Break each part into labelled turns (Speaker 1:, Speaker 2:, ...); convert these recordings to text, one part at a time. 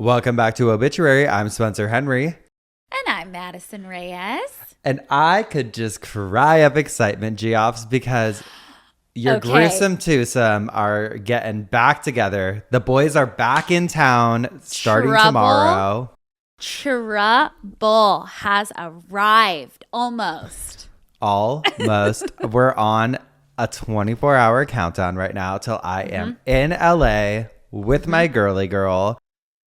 Speaker 1: Welcome back to Obituary. I'm Spencer Henry.
Speaker 2: And I'm Madison Reyes.
Speaker 1: And I could just cry of excitement, Geoffs, because your Grissom twosome are getting back together. The boys are back in town starting tomorrow.
Speaker 2: Trouble has arrived. Almost.
Speaker 1: We're on a 24-hour countdown right now till I am in LA with my girly girl.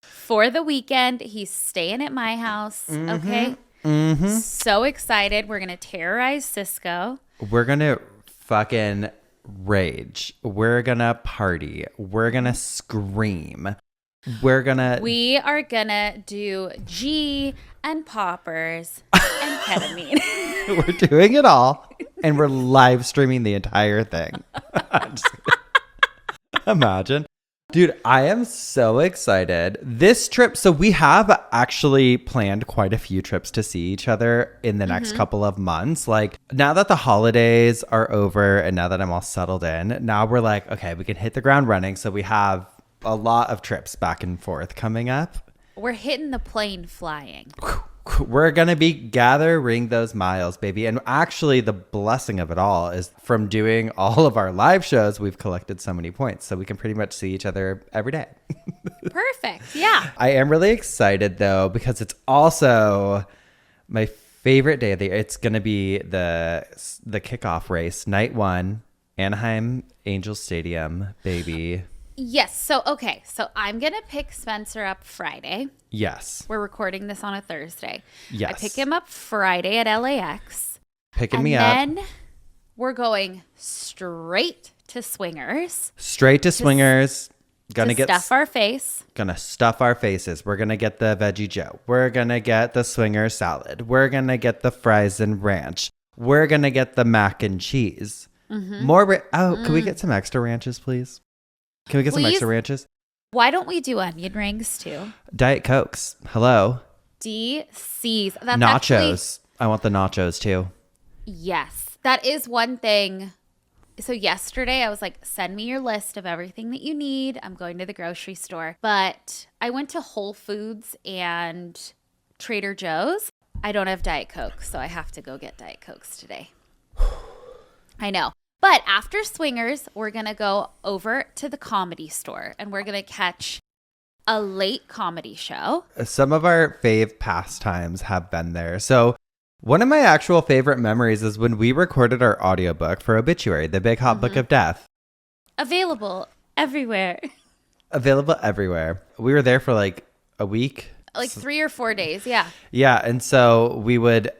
Speaker 2: For the weekend, he's staying at my house. Okay. So excited. We're going to terrorize Cisco.
Speaker 1: We're going to fucking rage. We're going to party. We're going to scream. We are going
Speaker 2: to do G and poppers and ketamine.
Speaker 1: We're doing it all. And we're live streaming the entire thing. Imagine. Dude, I am so excited. This trip, so we have actually planned quite a few trips to see each other in the next couple of months. Like, now that the holidays are over and now that I'm all settled in, now we're like, okay, we can hit the ground running. So we have a lot of trips back and forth coming up.
Speaker 2: We're hitting the plane flying.
Speaker 1: We're going to be gathering those miles, baby. And actually, the blessing of it all is from doing all of our live shows, we've collected so many points. So we can pretty much see each other every day.
Speaker 2: Perfect. Yeah.
Speaker 1: I am really excited, though, because it's also my favorite day of the year. It's going to be the kickoff race, night one, Anaheim Angels Stadium, baby.
Speaker 2: Yes. So I'm going to pick Spencer up Friday.
Speaker 1: Yes.
Speaker 2: We're recording this on a Thursday.
Speaker 1: Yes.
Speaker 2: I pick him up Friday at LAX.
Speaker 1: Picking me up.
Speaker 2: And then we're going straight to Swingers.
Speaker 1: Straight to Swingers. Gonna
Speaker 2: stuff our face.
Speaker 1: Gonna stuff our faces. We're gonna get the Veggie Joe. We're gonna get the Swinger salad. We're gonna get the fries and ranch. We're gonna get the mac and cheese. Can we get some extra ranches, please? Can we get some extra ranches?
Speaker 2: Why don't we do onion rings too?
Speaker 1: Diet Cokes. Hello.
Speaker 2: DC's. That's
Speaker 1: nachos. I want the nachos too.
Speaker 2: Yes. That is one thing. So yesterday I was like, send me your list of everything that you need. I'm going to the grocery store. But I went to Whole Foods and Trader Joe's. I don't have Diet Coke, so I have to go get Diet Cokes today. I know. But after Swingers, we're going to go over to the Comedy Store and we're going to catch a late comedy show.
Speaker 1: Some of our fave pastimes have been there. So one of my actual favorite memories is when we recorded our audiobook for Obituary, the Big Hot Book of Death.
Speaker 2: Available everywhere.
Speaker 1: Available everywhere. We were there for like a week.
Speaker 2: Like 3 or 4 days, yeah.
Speaker 1: Yeah, and so we would,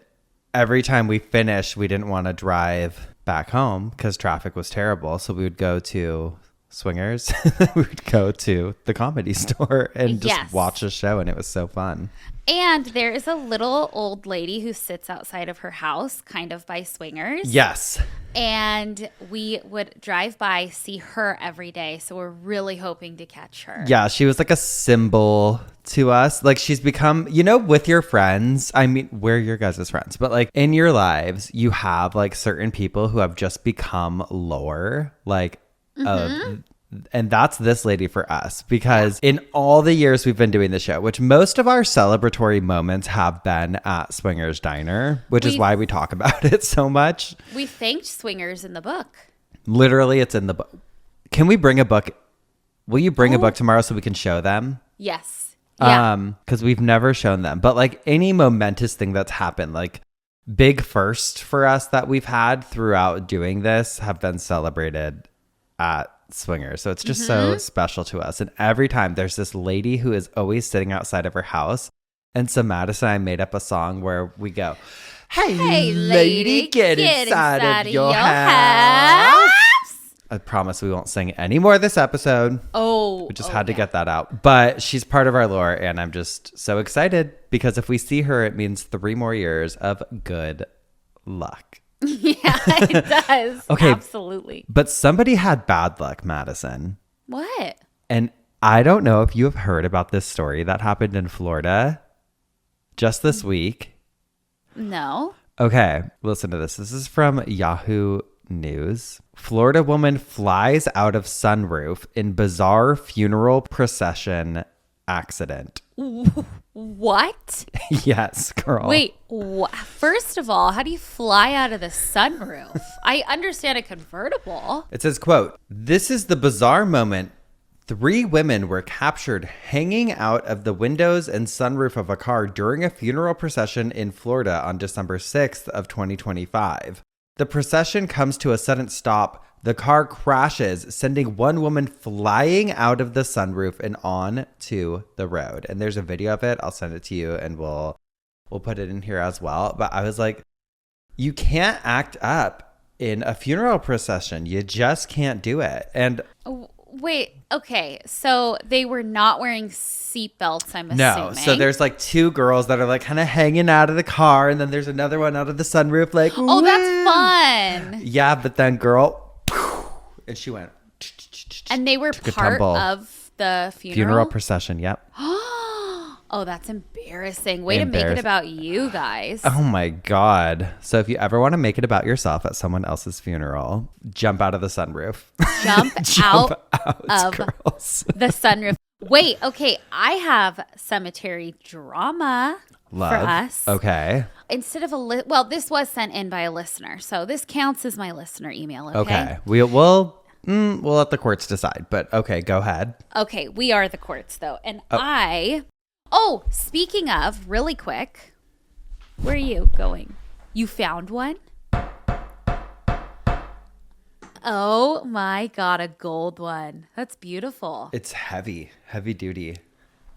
Speaker 1: every time we finished, we didn't want to drive back home because traffic was terrible. So we would go to Swingers. We would go to the Comedy Store and just watch a show, and it was so fun.
Speaker 2: And there is a little old lady who sits outside of her house, kind of by Swingers.
Speaker 1: Yes.
Speaker 2: And we would drive by, see her every day. So we're really hoping to catch her.
Speaker 1: Yeah, she was like a symbol to us. Like, she's become, with your friends. I mean, we're your guys' friends, but like in your lives, you have like certain people who have just become lore. Like, and that's this lady for us, because in all the years we've been doing the show, which most of our celebratory moments have been at Swingers Diner, which is why we talk about it so much.
Speaker 2: We thanked Swingers in the book.
Speaker 1: Literally, it's in the book. Can we bring a book? Will you bring a book tomorrow so we can show them?
Speaker 2: Yes. Yeah.
Speaker 1: Because we've never shown them. But like any momentous thing that's happened, like big first for us that we've had throughout doing this have been celebrated at Swingers. So it's just so special to us. And every time there's this lady who is always sitting outside of her house. And so Madison and I made up a song where we go, hey lady, get inside of your house. I promise we won't sing any more this episode. We just had to get that out. But she's part of our lore, and I'm just so excited because if we see her, it means 3 more years of good luck.
Speaker 2: Yeah, it does.
Speaker 1: Okay.
Speaker 2: Absolutely.
Speaker 1: But somebody had bad luck, Madison.
Speaker 2: What?
Speaker 1: And I don't know if you have heard about this story that happened in Florida just this week.
Speaker 2: No.
Speaker 1: Okay, listen to this. This is from Yahoo News. Florida woman flies out of sunroof in bizarre funeral procession accident.
Speaker 2: What?
Speaker 1: Yes, girl.
Speaker 2: Wait, first of all, how do you fly out of the sunroof? I understand a convertible.
Speaker 1: It says, quote, "This is the bizarre moment. 3 women were captured hanging out of the windows and sunroof of a car during a funeral procession in Florida on December 6th of 2025. The procession comes to a sudden stop. The car crashes, sending one woman flying out of the sunroof and onto the road." And there's a video of it. I'll send it to you and we'll put it in here as well. But I was like, you can't act up in a funeral procession. You just can't do it. And
Speaker 2: wait, okay. So they were not wearing seatbelts, I'm assuming.
Speaker 1: no, so there's like 2 girls that are like kind of hanging out of the car, and then there's another one out of the sunroof like,
Speaker 2: oh, that's fun.
Speaker 1: Yeah, but then girl, and she went.
Speaker 2: And they were part of the
Speaker 1: funeral procession. Yep.
Speaker 2: Oh, that's embarrassing. Way to make it about you guys.
Speaker 1: Oh my God. So if you ever want to make it about yourself at someone else's funeral, jump out of the sunroof.
Speaker 2: Jump out of
Speaker 1: girls.
Speaker 2: the sunroof. Wait, okay. I have cemetery drama for us.
Speaker 1: Okay.
Speaker 2: Instead of well, this was sent in by a listener, so this counts as my listener email. Okay.
Speaker 1: We'll let the courts decide, but okay, go ahead.
Speaker 2: Okay, we are the courts though, and speaking of, really quick, where are you going? You found one? Oh my God, a gold one. That's beautiful.
Speaker 1: It's heavy duty.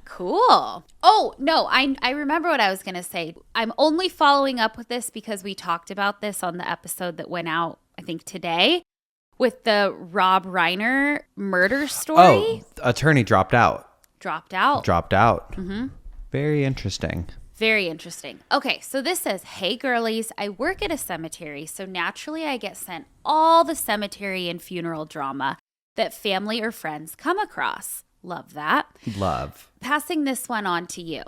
Speaker 2: Cool. Oh, no, I remember what I was going to say. I'm only following up with this because we talked about this on the episode that went out, I think, today with the Rob Reiner murder story.
Speaker 1: Oh, attorney dropped out.
Speaker 2: Dropped out.
Speaker 1: Mm-hmm. Very interesting.
Speaker 2: Very interesting. Okay, so this says, "Hey girlies, I work at a cemetery, so naturally I get sent all the cemetery and funeral drama that family or friends come across. Love that.
Speaker 1: Love.
Speaker 2: Passing this one on to you.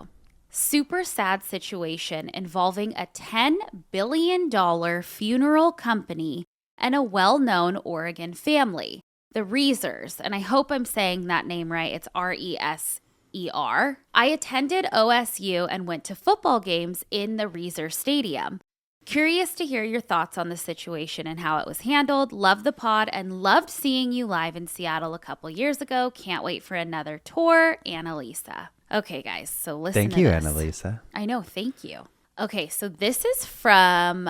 Speaker 2: Super sad situation involving a $10 billion funeral company and a well-known Oregon family, the Reesers." And I hope I'm saying that name right. It's Reser. "I attended OSU and went to football games in the Reeser Stadium. Curious to hear your thoughts on the situation and how it was handled. Love the pod and loved seeing you live in Seattle a couple years ago. Can't wait for another tour. Annalisa." Okay, guys, so listen to this.
Speaker 1: Thank you, Annalisa.
Speaker 2: I know, thank you. Okay, so this is from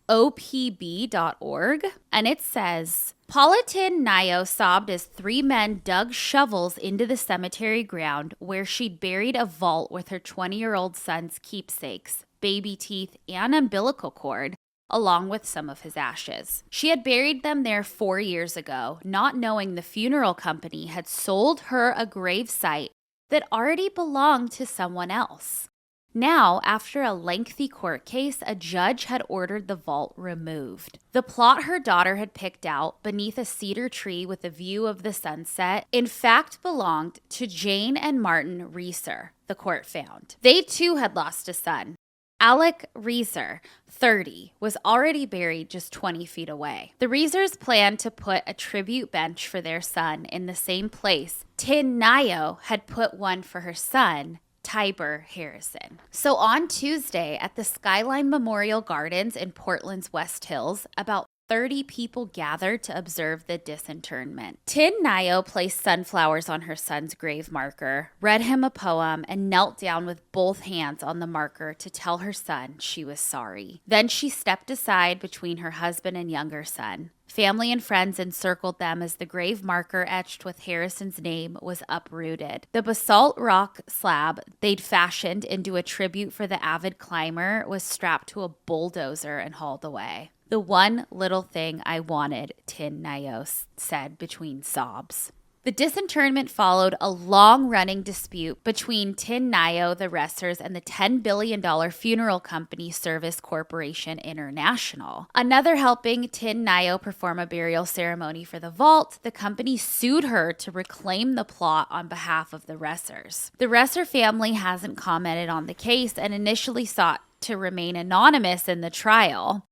Speaker 2: opb.org, and it says, "Politin Nayo sobbed as 3 men dug shovels into the cemetery ground where she'd buried a vault with her 20-year-old son's keepsakes, baby teeth, and umbilical cord, along with some of his ashes. She had buried them there 4 years ago, not knowing the funeral company had sold her a grave site that already belonged to someone else. Now, after a lengthy court case, a judge had ordered the vault removed. The plot her daughter had picked out beneath a cedar tree with a view of the sunset, in fact belonged to Jane and Martin Reeser, the court found. They too had lost a son. Alec Reeser, 30, was already buried just 20 feet away. The Reesers planned to put a tribute bench for their son in the same place Tin Nayo had put one for her son, Tiber Harrison. So on Tuesday at the Skyline Memorial Gardens in Portland's West Hills, about 30 people gathered to observe the disinterment. Tin Nayo placed sunflowers on her son's grave marker, read him a poem, and knelt down with both hands on the marker to tell her son she was sorry. Then she stepped aside between her husband and younger son. Family and friends encircled them as the grave marker etched with Harrison's name was uprooted. The basalt rock slab they'd fashioned into a tribute for the avid climber was strapped to a bulldozer and hauled away. "The one little thing I wanted," Tin Nayo said between sobs. The disinterment followed a long-running dispute between Tin Nayo, the Ressers, and the $10 billion funeral company Service Corporation International. Another helping Tin Nayo perform a burial ceremony for the vault, the company sued her to reclaim the plot on behalf of the Ressers. The Resser family hasn't commented on the case and initially sought to remain anonymous in the trial.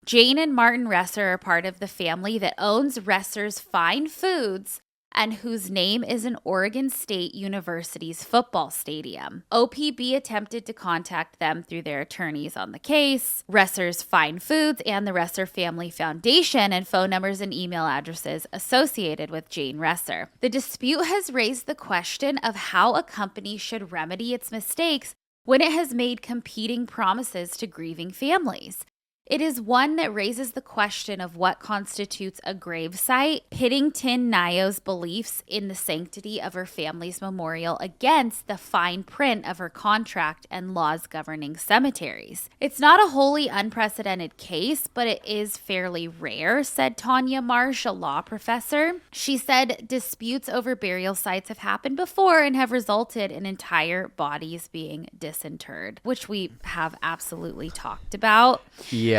Speaker 2: Jane and Martin Resser are part of the family that owns Resser's Fine Foods, and whose name is an Oregon State University's football stadium. OPB attempted to contact them through their attorneys on the case, Resser's Fine Foods, and the Resser Family Foundation, and phone numbers and email addresses associated with Jane Resser. The dispute has raised the question of how a company should remedy its mistakes when it has made competing promises to grieving families. It is one that raises the question of what constitutes a gravesite, pitting Tin Nayo's beliefs in the sanctity of her family's memorial against the fine print of her contract and laws governing cemeteries. It's not a wholly unprecedented case, but it is fairly rare, said Tanya Marsh, a law professor. She said disputes over burial sites have happened before and have resulted in entire bodies being disinterred, which we have absolutely talked about.
Speaker 1: Yeah.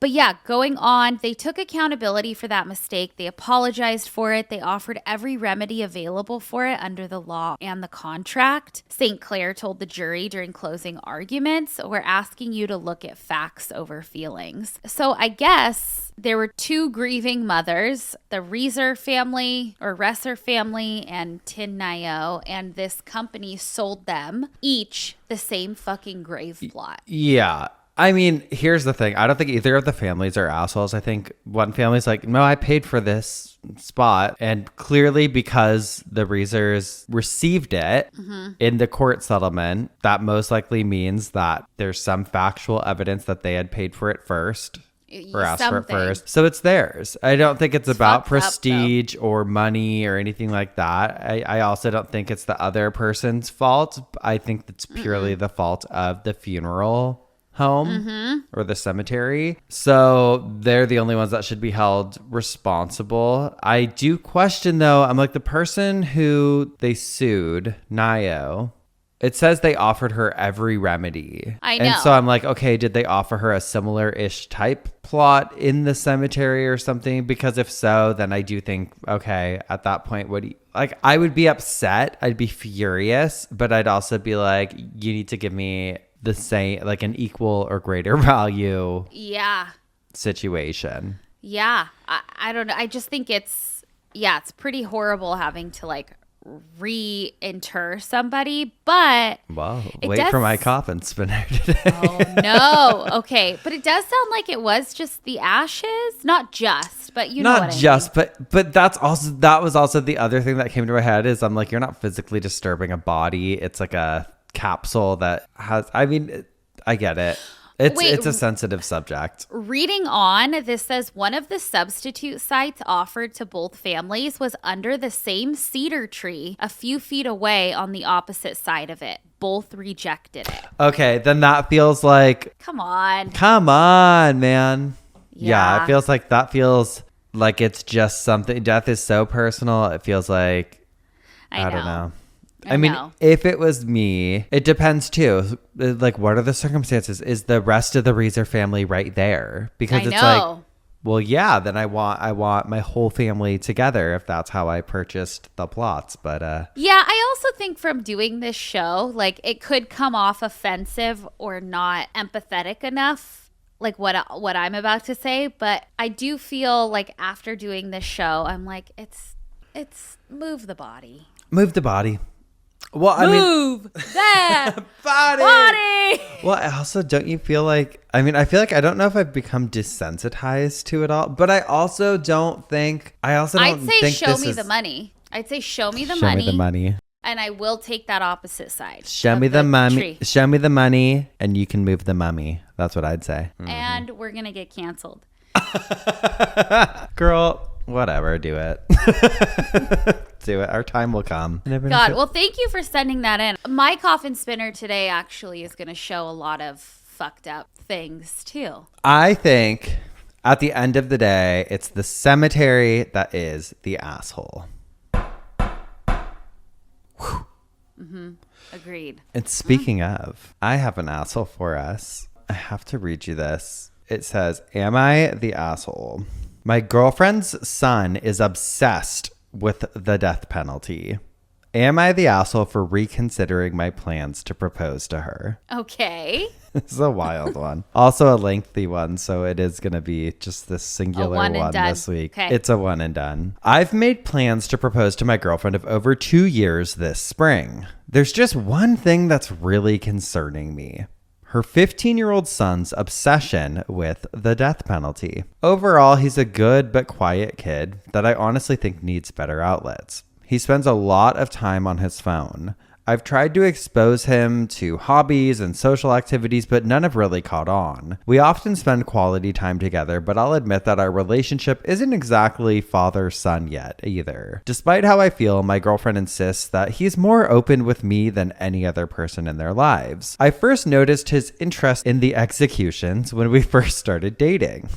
Speaker 2: But yeah, going on, they took accountability for that mistake. They apologized for it. They offered every remedy available for it under the law and the contract. St. Clair told the jury during closing arguments, "We're asking you to look at facts over feelings." So I guess there were two grieving mothers, the Resser family and Tin Nayo, and this company sold them each the same fucking grave plot.
Speaker 1: Yeah. I mean, here's the thing. I don't think either of the families are assholes. I think one family's like, no, I paid for this spot. And clearly because the Reesers received it in the court settlement, that most likely means that there's some factual evidence that they had paid for it first. Or asked for it first. So it's theirs. I don't think it's about prestige or money or anything like that. I also don't think it's the other person's fault. I think it's purely the fault of the funeral home or the cemetery. So they're the only ones that should be held responsible. I do question though, I'm like, the person who they sued, Nayo, it says they offered her every remedy.
Speaker 2: I know.
Speaker 1: And so I'm like, okay, did they offer her a similar-ish type plot in the cemetery or something? Because if so, then I do think, okay, at that point, I would be upset. I'd be furious, but I'd also be like, you need to give me the same, like an equal or greater value situation.
Speaker 2: Yeah. I don't know. I just think it's pretty horrible having to like reinter somebody, but
Speaker 1: well, wait for my coffin spinner today.
Speaker 2: Oh no. Okay, but it does sound like it was just the ashes, not just, but you know what I mean.
Speaker 1: Not just, but that was also the other thing that came to my head is I'm like, you're not physically disturbing a body. It's like a capsule that has, I mean, I get it. It's a sensitive subject.
Speaker 2: Reading on, this says one of the substitute sites offered to both families was under the same cedar tree a few feet away on the opposite side of it. Both rejected it.
Speaker 1: Okay, then that feels like...
Speaker 2: Come on,
Speaker 1: man. Yeah, it feels like it's just something. Death is so personal. It feels like... I don't know. I mean, if it was me, it depends too. Like, what are the circumstances? Is the rest of the Reeser family right there? Because it's like, well, yeah, then I want my whole family together if that's how I purchased the plots. But
Speaker 2: yeah, I also think from doing this show, like it could come off offensive or not empathetic enough, like what I'm about to say. But I do feel like after doing this show, I'm like, it's move the body.
Speaker 1: Move the body. Well,
Speaker 2: Move that body.
Speaker 1: Well, also, don't you feel like, I feel like I don't know if I've become desensitized to it all, but I also don't think, I'd say
Speaker 2: show me the money. I'd say show me the money.
Speaker 1: Show me the money.
Speaker 2: And I will take that opposite side.
Speaker 1: Show me the money. Show me the money and you can move the mummy. That's what I'd say.
Speaker 2: And we're going to get canceled.
Speaker 1: Girl, whatever. Do it. Do it. Our time will come.
Speaker 2: God, well, thank you for sending that in. My coffin spinner today actually is going to show a lot of fucked up things too.
Speaker 1: I think at the end of the day, it's the cemetery that is the asshole.
Speaker 2: Agreed.
Speaker 1: And speaking of, I have an asshole for us. I have to read you this. It says, "Am I the asshole? My girlfriend's son is obsessed with the death penalty. Am I the asshole for reconsidering my plans to propose to her?
Speaker 2: Okay.
Speaker 1: This is a wild one. Also a lengthy one, so it is going to be just this singular one this week.
Speaker 2: Okay.
Speaker 1: It's a one and done. I've made plans to propose to my girlfriend of over 2 years this spring. There's just one thing that's really concerning me. Her 15-year-old son's obsession with the death penalty. Overall, he's a good but quiet kid that I honestly think needs better outlets. He spends a lot of time on his phone. I've tried to expose him to hobbies and social activities, but none have really caught on. We often spend quality time together, but I'll admit that our relationship isn't exactly father-son yet either. Despite how I feel, my girlfriend insists that he's more open with me than any other person in their lives. I first noticed his interest in the executions when we first started dating.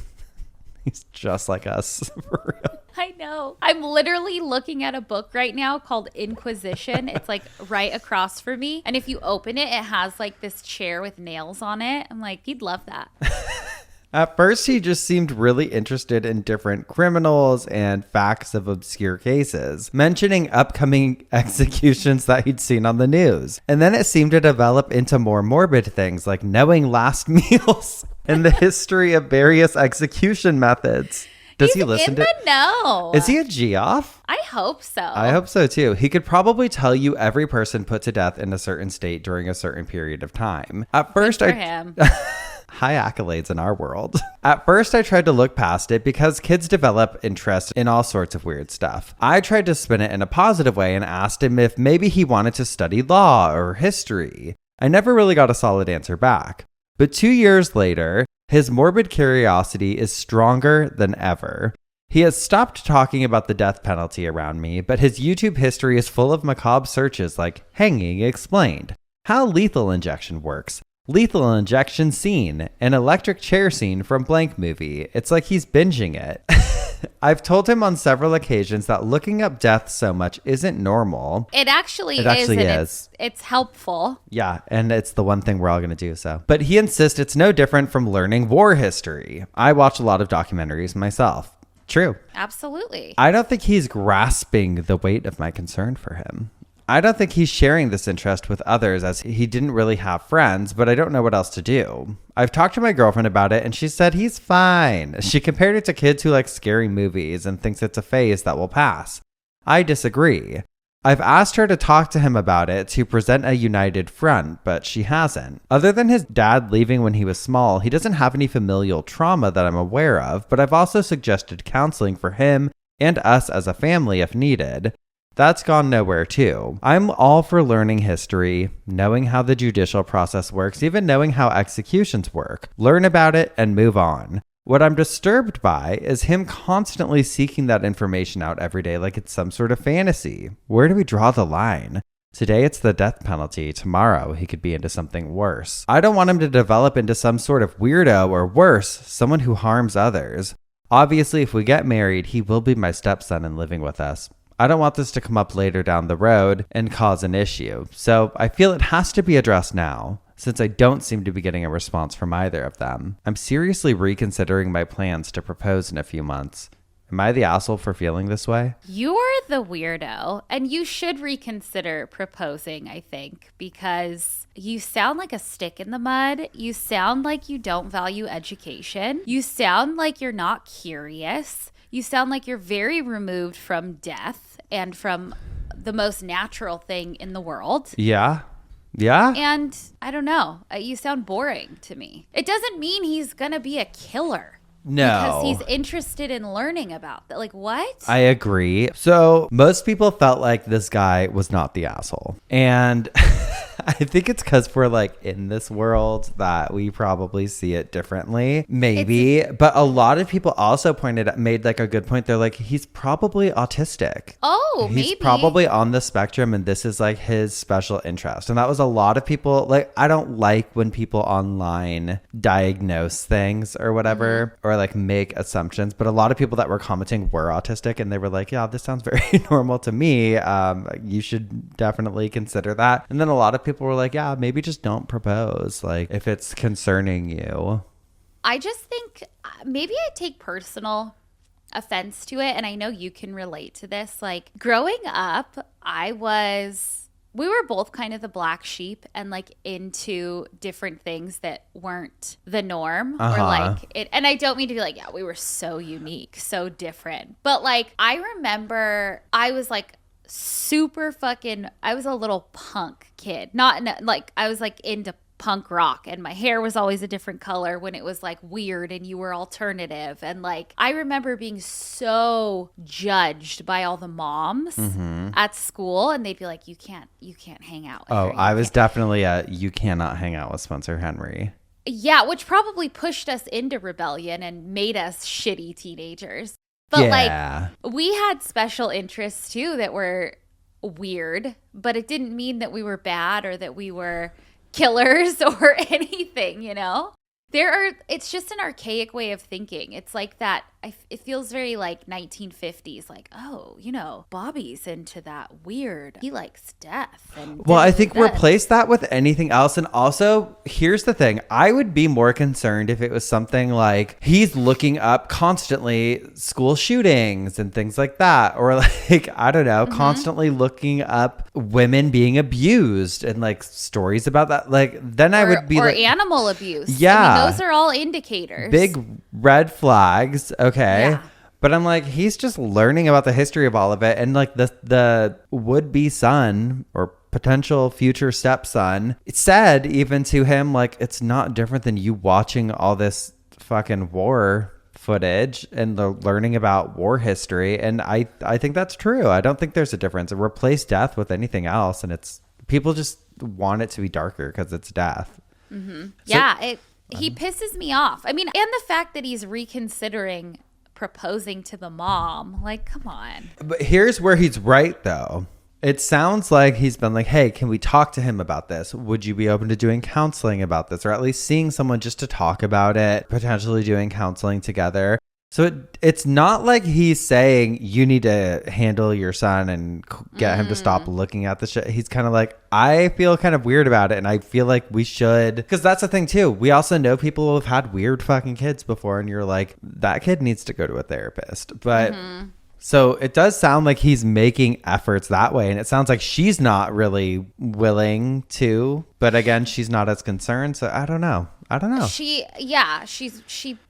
Speaker 1: He's just like us, for real.
Speaker 2: I know. I'm literally looking at a book right now called Inquisition. It's like right across from me. And if you open it, it has like this chair with nails on it. I'm like, he'd love that.
Speaker 1: At first, he just seemed really interested in different criminals and facts of obscure cases, mentioning upcoming executions that he'd seen on the news. And then it seemed to develop into more morbid things like knowing last meals and the history of various execution methods. Does he listen to?
Speaker 2: No.
Speaker 1: Is he a Geoff?
Speaker 2: I hope so.
Speaker 1: I hope so too. He could probably tell you every person put to death in a certain state during a certain period of time. At first,
Speaker 2: Good for him.
Speaker 1: High accolades in our world. At first, I tried to look past it because kids develop interest in all sorts of weird stuff. I tried to spin it in a positive way and asked him if maybe he wanted to study law or history. I never really got a solid answer back. But 2 years later, his morbid curiosity is stronger than ever. He has stopped talking about the death penalty around me, but his YouTube history is full of macabre searches like hanging explained, how lethal injection works, lethal injection scene, an electric chair scene from blank movie. It's like he's binging it. I've told him on several occasions that looking up death so much isn't normal.
Speaker 2: It actually
Speaker 1: is.
Speaker 2: It's helpful.
Speaker 1: Yeah, and it's the one thing we're all going to do so. But he insists it's no different from learning war history. I watch a lot of documentaries myself. True.
Speaker 2: Absolutely.
Speaker 1: I don't think he's grasping the weight of my concern for him. I don't think he's sharing this interest with others as he didn't really have friends, but I don't know what else to do. I've talked to my girlfriend about it and she said he's fine. She compared it to kids who like scary movies and thinks it's a phase that will pass. I disagree. I've asked her to talk to him about it to present a united front, but she hasn't. Other than his dad leaving when he was small, he doesn't have any familial trauma that I'm aware of, but I've also suggested counseling for him and us as a family if needed. That's gone nowhere too. I'm all for learning history, knowing how the judicial process works, even knowing how executions work. Learn about it and move on. What I'm disturbed by is him constantly seeking that information out every day like it's some sort of fantasy. Where do we draw the line? Today it's the death penalty. Tomorrow he could be into something worse. I don't want him to develop into some sort of weirdo or worse, someone who harms others. Obviously, if we get married, he will be my stepson and living with us. I don't want this to come up later down the road and cause an issue. So I feel it has to be addressed now, since I don't seem to be getting a response from either of them. I'm seriously reconsidering my plans to propose in a few months. Am I the asshole for feeling this way?
Speaker 2: You're the weirdo, and you should reconsider proposing, I think, because you sound like a stick in the mud. You sound like you don't value education. You sound like you're not curious. You sound like you're very removed from death and from the most natural thing in the world.
Speaker 1: Yeah. Yeah.
Speaker 2: And I don't know. You sound boring to me. It doesn't mean he's going to be a killer.
Speaker 1: No.
Speaker 2: Because he's interested in learning about that. Like, what?
Speaker 1: I agree. So most people felt like this guy was not the asshole. And I think it's because we're like in this world that we probably see it differently. Maybe. But a lot of people also made like a good point. They're like, he's probably autistic.
Speaker 2: Oh, maybe.
Speaker 1: He's probably on the spectrum and this is like his special interest. And that was a lot of people. Like, I don't like when people online diagnose things or whatever, or like make assumptions. But a lot of people that were commenting were autistic and they were like, yeah, this sounds very normal to me. You should definitely consider that. And then a lot of people were like, yeah, maybe just don't propose, like if it's concerning you.
Speaker 2: I just think maybe I take personal offense to it. And I know you can relate to this. Like growing up, we were both kind of the black sheep and like into different things that weren't the norm or like it. And I don't mean to be like, yeah, we were so unique, so different. But like, I remember I was like I was a little punk kid. Like I was like into punk rock and my hair was always a different color when it was like weird and you were alternative. And like I remember being so judged by all the moms at school, and they'd be like, you can't hang out with her.
Speaker 1: I was definitely you cannot hang out with Spencer Henry.
Speaker 2: Yeah, which probably pushed us into rebellion and made us shitty teenagers. But like we had special interests too that were weird, but it didn't mean that we were bad or that we were killers or anything, you know? It's just an archaic way of thinking. It's like that. It feels very like 1950s, like, oh, you know, Bobby's into that weird. He likes death. Well,
Speaker 1: I think replace that with anything else. And also, here's the thing. I would be more concerned if it was something like he's looking up constantly school shootings and things like that. Or like, I don't know, constantly looking up women being abused and like stories about that. Like, then I would be
Speaker 2: or
Speaker 1: like. Or
Speaker 2: animal abuse.
Speaker 1: Yeah.
Speaker 2: I mean, those are all indicators.
Speaker 1: Big red flags. Okay.
Speaker 2: Yeah.
Speaker 1: But I'm like, he's just learning about the history of all of it. And like the would-be son or potential future stepson, it said even to him, like, it's not different than you watching all this fucking war footage and learning about war history. And I think that's true. I don't think there's a difference. Replace death with anything else. And people just want it to be darker because it's death.
Speaker 2: Mm-hmm. So, he pisses me off. I mean, and the fact that he's reconsidering proposing to the mom. Like, come on.
Speaker 1: But here's where he's right, though. It sounds like he's been like, hey, can we talk to him about this? Would you be open to doing counseling about this? Or at least seeing someone just to talk about it, potentially doing counseling together. So it's not like he's saying you need to handle your son and get him to stop looking at the shit. He's kind of like, I feel kind of weird about it. And I feel like we should, because that's the thing too. We also know people who have had weird fucking kids before. And you're like, that kid needs to go to a therapist. But so it does sound like he's making efforts that way. And it sounds like she's not really willing to. But again, she's not as concerned. So I don't know. She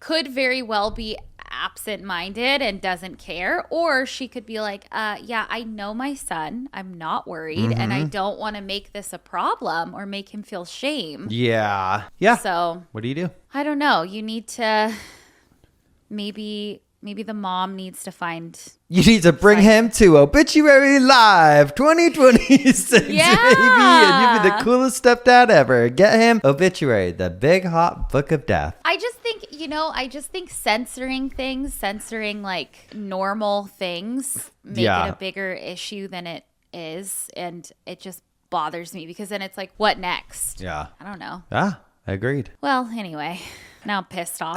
Speaker 1: could very well be absent-minded and doesn't care, or she could be like, I know my son, I'm not worried, and I don't want to make this a problem or make him feel shame. Yeah So what do you do?
Speaker 2: I don't know. You need to maybe the mom needs to find.
Speaker 1: You need to bring him to Obituary Live 2026, baby. And you'll be the coolest stepdad ever. Get him Obituary, the big hot book of death.
Speaker 2: I just think censoring like normal things, make it a bigger issue than it is. And it just bothers me because then it's like, what next? Yeah. I don't know.
Speaker 1: Agreed.
Speaker 2: Well, anyway. Now I'm pissed off.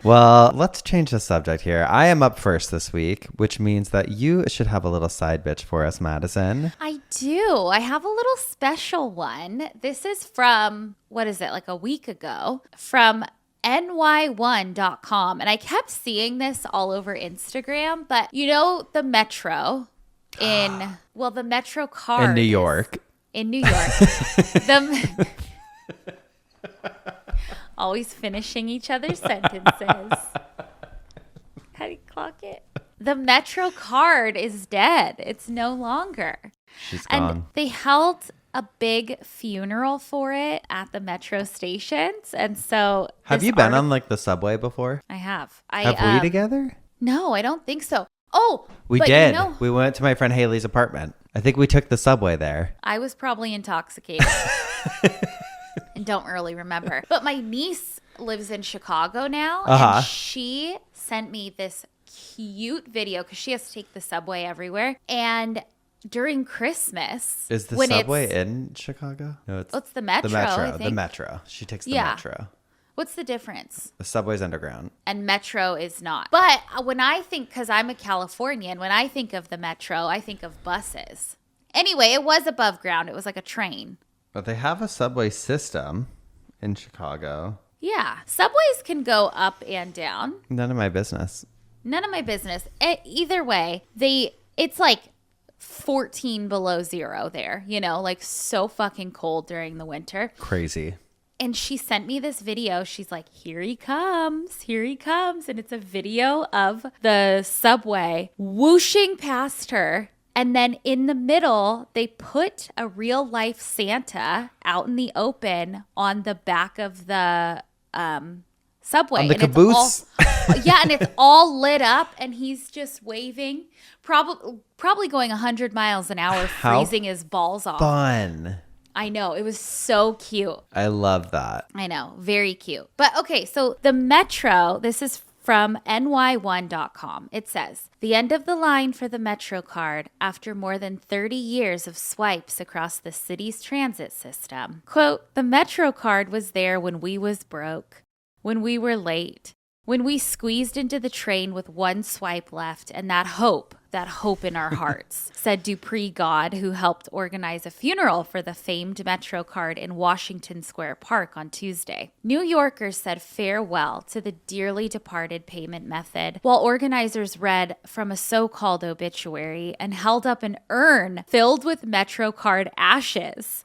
Speaker 1: Well, let's change the subject here. I am up first this week, which means that you should have a little side bitch for us, Madison.
Speaker 2: I do. I have a little special one. This is from, like a week ago, from ny1.com. And I kept seeing this all over Instagram, but you know the Metro the Metro card.
Speaker 1: In New York.
Speaker 2: Always finishing each other's sentences. How do you clock it? The Metro card is dead. It's no longer.
Speaker 1: She's gone.
Speaker 2: And they held a big funeral for it at the Metro stations. And so
Speaker 1: have you been on like the subway before?
Speaker 2: I have.
Speaker 1: Have we together?
Speaker 2: No, I don't think so. Oh,
Speaker 1: we did. We went to my friend Haley's apartment. I think we took the subway there.
Speaker 2: I was probably intoxicated. And don't really remember. But my niece lives in Chicago now. And she sent me this cute video because she has to take the subway everywhere. And during Christmas.
Speaker 1: Is the subway in Chicago? No,
Speaker 2: it's the Metro.
Speaker 1: The Metro. She takes the Metro.
Speaker 2: What's the difference?
Speaker 1: The subway's underground.
Speaker 2: And Metro is not. But when I think, because I'm a Californian, when I think of the Metro, I think of buses. Anyway, it was above ground. It was like a train.
Speaker 1: But they have a subway system in Chicago.
Speaker 2: Yeah. Subways can go up and down.
Speaker 1: None of my business.
Speaker 2: None of my business. Either way, it's like 14 below zero there, like so fucking cold during the winter.
Speaker 1: Crazy.
Speaker 2: And she sent me this video. She's like, here he comes. Here he comes. And it's a video of the subway whooshing past her. And then in the middle, they put a real life Santa out in the open on the back of the subway.
Speaker 1: On the
Speaker 2: and
Speaker 1: caboose.
Speaker 2: And it's all lit up. And he's just waving, probably going 100 miles an hour, freezing his balls off.
Speaker 1: Fun.
Speaker 2: I know. It was so cute.
Speaker 1: I love that.
Speaker 2: I know. Very cute. But okay, so the Metro, this is from ny1.com. It says, the end of the line for the Metro card after more than 30 years of swipes across the city's transit system. Quote, the Metro card was there when we was broke, when we were late, when we squeezed into the train with one swipe left and that hope in our hearts, said Dupree God, who helped organize a funeral for the famed Metro card in Washington Square Park on Tuesday. New Yorkers said farewell to the dearly departed payment method, while organizers read from a so-called obituary and held up an urn filled with Metro card ashes.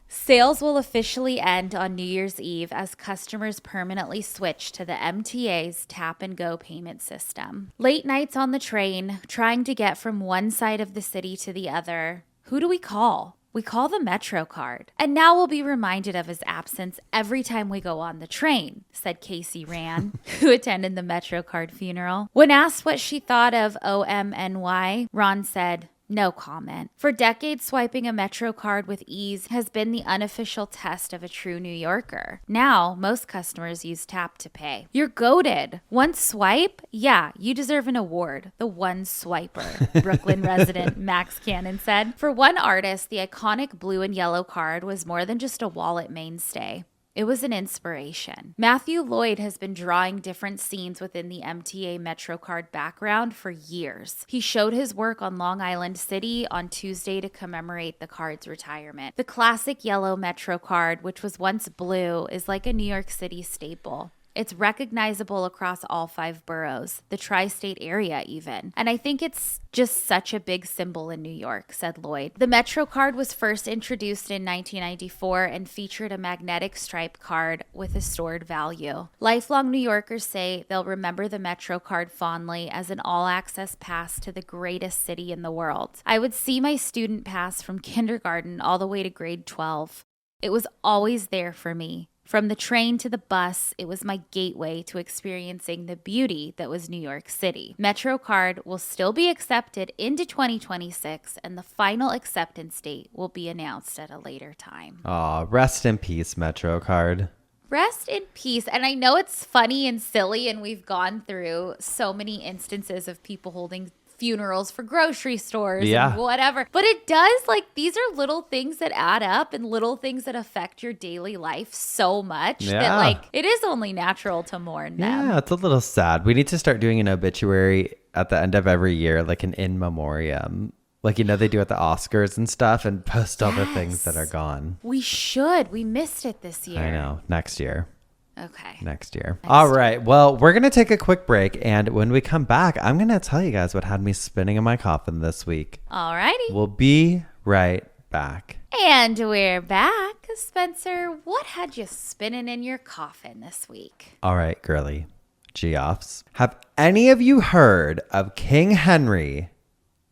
Speaker 2: Sales will officially end on New Year's Eve as customers permanently switch to the MTA's tap-and-go payment system. Late nights on the train, trying to get from one side of the city to the other. Who do we call? We call the Metro card. And now we'll be reminded of his absence every time we go on the train, said Casey Rand, who attended the Metro card funeral. When asked what she thought of OMNY, Ron said, no comment. For decades, swiping a Metro card with ease has been the unofficial test of a true New Yorker. Now, most customers use tap to pay. You're goated. One swipe? Yeah, you deserve an award. The one swiper, Brooklyn resident Max Cannon said. For one artist, the iconic blue and yellow card was more than just a wallet mainstay. It was an inspiration. Matthew Lloyd has been drawing different scenes within the MTA MetroCard background for years. He showed his work on Long Island City on Tuesday to commemorate the card's retirement. The classic yellow MetroCard, which was once blue, is like a New York City staple. It's recognizable across all 5 boroughs, the tri-state area even. And I think it's just such a big symbol in New York, said Lloyd. The Metro card was first introduced in 1994 and featured a magnetic stripe card with a stored value. Lifelong New Yorkers say they'll remember the Metro card fondly as an all-access pass to the greatest city in the world. I would see my student pass from kindergarten all the way to grade 12. It was always there for me. From the train to the bus, it was my gateway to experiencing the beauty that was New York City. MetroCard will still be accepted into 2026, and the final acceptance date will be announced at a later time.
Speaker 1: Aw, rest in peace, MetroCard.
Speaker 2: Rest in peace. And I know it's funny and silly, and we've gone through so many instances of people holding funerals for grocery stores and whatever. But it does, these are little things that add up and little things that affect your daily life so much that, it is only natural to mourn them.
Speaker 1: Yeah, it's a little sad. We need to start doing an obituary at the end of every year, like an in memoriam. Like, they do at the Oscars and stuff and post all the things that are gone.
Speaker 2: We should. We missed it this year.
Speaker 1: I know. Next year.
Speaker 2: Okay.
Speaker 1: Next year. All right. Well, we're going to take a quick break. And when we come back, I'm going to tell you guys what had me spinning in my coffin this week.
Speaker 2: All righty.
Speaker 1: We'll be right back.
Speaker 2: And we're back. Spencer, what had you spinning in your coffin this week?
Speaker 1: All right, girly. Geoffs. Have any of you heard of King Henry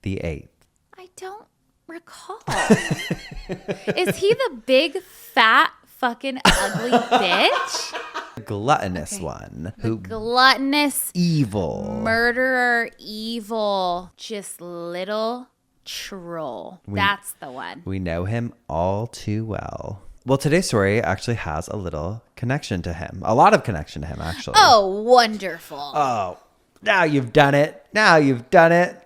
Speaker 1: VIII?
Speaker 2: I don't recall. Is he the big, fat, fucking ugly bitch?
Speaker 1: Gluttonous one.
Speaker 2: The gluttonous,
Speaker 1: evil,
Speaker 2: murderer, evil, just little troll. That's the one.
Speaker 1: We know him all too well. Well, today's story actually has a little connection to him. A lot of connection to him, actually.
Speaker 2: Oh, wonderful.
Speaker 1: Oh, now you've done it. Now you've done it.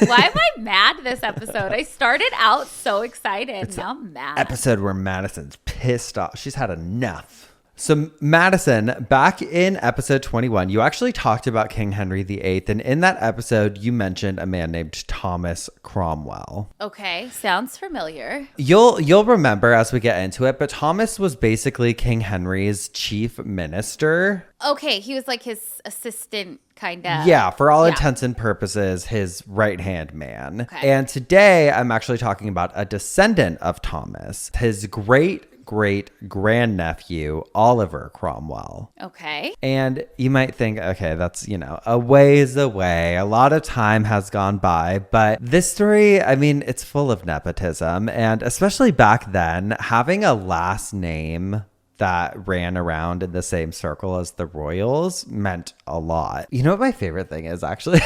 Speaker 2: Why am I mad this episode? I started out so excited. Now I'm mad.
Speaker 1: Episode where Madison's pissed off. She's had enough So Madison, back in episode 21, you actually talked about King Henry VIII. And in that episode, you mentioned a man named Thomas Cromwell.
Speaker 2: Okay, sounds familiar.
Speaker 1: You'll remember as we get into it, but Thomas was basically King Henry's chief minister.
Speaker 2: Okay, he was like his assistant, kind of.
Speaker 1: Yeah, for all intents and purposes, his right-hand man.
Speaker 2: Okay.
Speaker 1: And today, I'm actually talking about a descendant of Thomas, his great-great-grandnephew, Oliver Cromwell.
Speaker 2: Okay.
Speaker 1: And you might think, okay, that's, a ways away. A lot of time has gone by. But this story, I mean, it's full of nepotism. And especially back then, having a last name that ran around in the same circle as the royals meant a lot. You know what my favorite thing is, actually?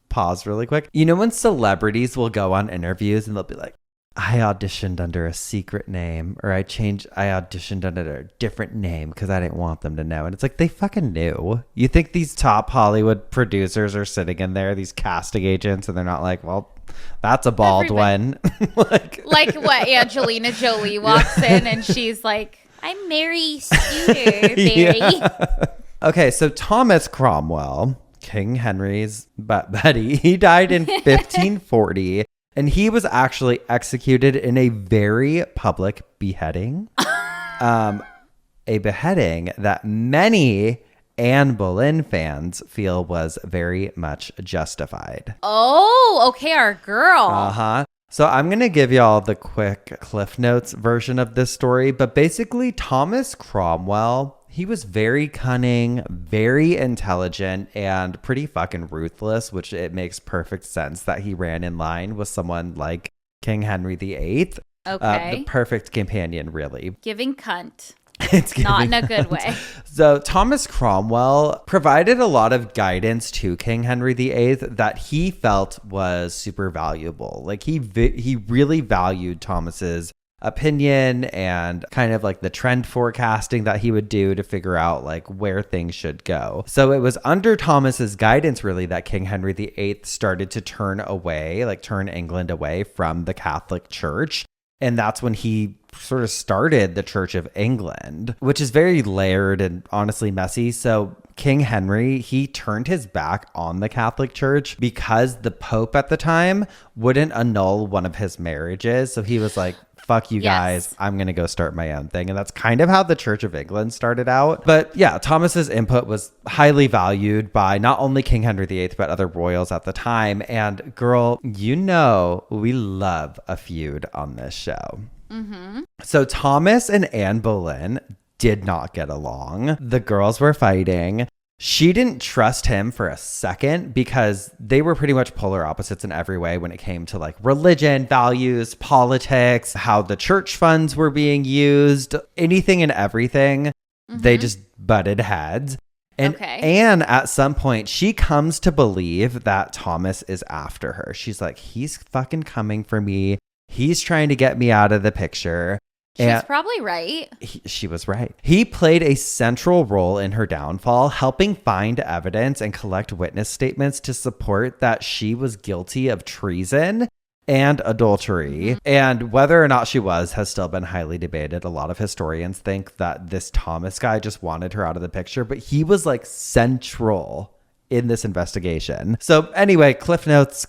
Speaker 1: Pause really quick. You know when celebrities will go on interviews and they'll be like, I auditioned under a secret name, or I auditioned under a different name because I didn't want them to know. And it's like, they fucking knew. You think these top Hollywood producers are sitting in there, these casting agents, and they're not like, well, that's a bald one.
Speaker 2: like what? Angelina Jolie walks in and she's like, I'm Mary Studer, Barry.
Speaker 1: Yeah. Okay, so Thomas Cromwell, King Henry's buddy, he died in 1540. And he was actually executed in a very public beheading. A beheading that many Anne Boleyn fans feel was very much justified.
Speaker 2: Oh, okay, our girl.
Speaker 1: Uh-huh. So I'm going to give y'all the quick Cliff Notes version of this story. But basically, Thomas Cromwell, he was very cunning, very intelligent, and pretty fucking ruthless, which it makes perfect sense that he ran in line with someone like King Henry VIII.
Speaker 2: Okay.
Speaker 1: The perfect companion, really.
Speaker 2: Giving cunt.
Speaker 1: It's
Speaker 2: not in a good way.
Speaker 1: So Thomas Cromwell provided a lot of guidance to King Henry VIII that he felt was super valuable. Like he really valued Thomas's opinion and kind of like the trend forecasting that he would do to figure out like where things should go. So it was under Thomas's guidance really that King Henry VIII started to turn England away from the Catholic Church. And that's when he sort of started the Church of England, which is very layered and honestly messy. So King Henry, he turned his back on the Catholic Church because the Pope at the time wouldn't annul one of his marriages. So he was like, fuck you guys, I'm going to go start my own thing. And that's kind of how the Church of England started out. But yeah, Thomas's input was highly valued by not only King Henry VIII, but other royals at the time. And girl, we love a feud on this show. Mm-hmm. So Thomas and Anne Boleyn did not get along. The girls were fighting. She didn't trust him for a second because they were pretty much polar opposites in every way when it came to like religion, values, politics, how the church funds were being used, anything and everything. Mm-hmm. They just butted heads. And Anne, at some point, she comes to believe that Thomas is after her. She's like, he's fucking coming for me. He's trying to get me out of the picture.
Speaker 2: She's probably right.
Speaker 1: She was right. He played a central role in her downfall, helping find evidence and collect witness statements to support that she was guilty of treason and adultery. Mm-hmm. And whether or not she was has still been highly debated. A lot of historians think that this Thomas guy just wanted her out of the picture, but he was like central in this investigation. So anyway, Cliff Notes.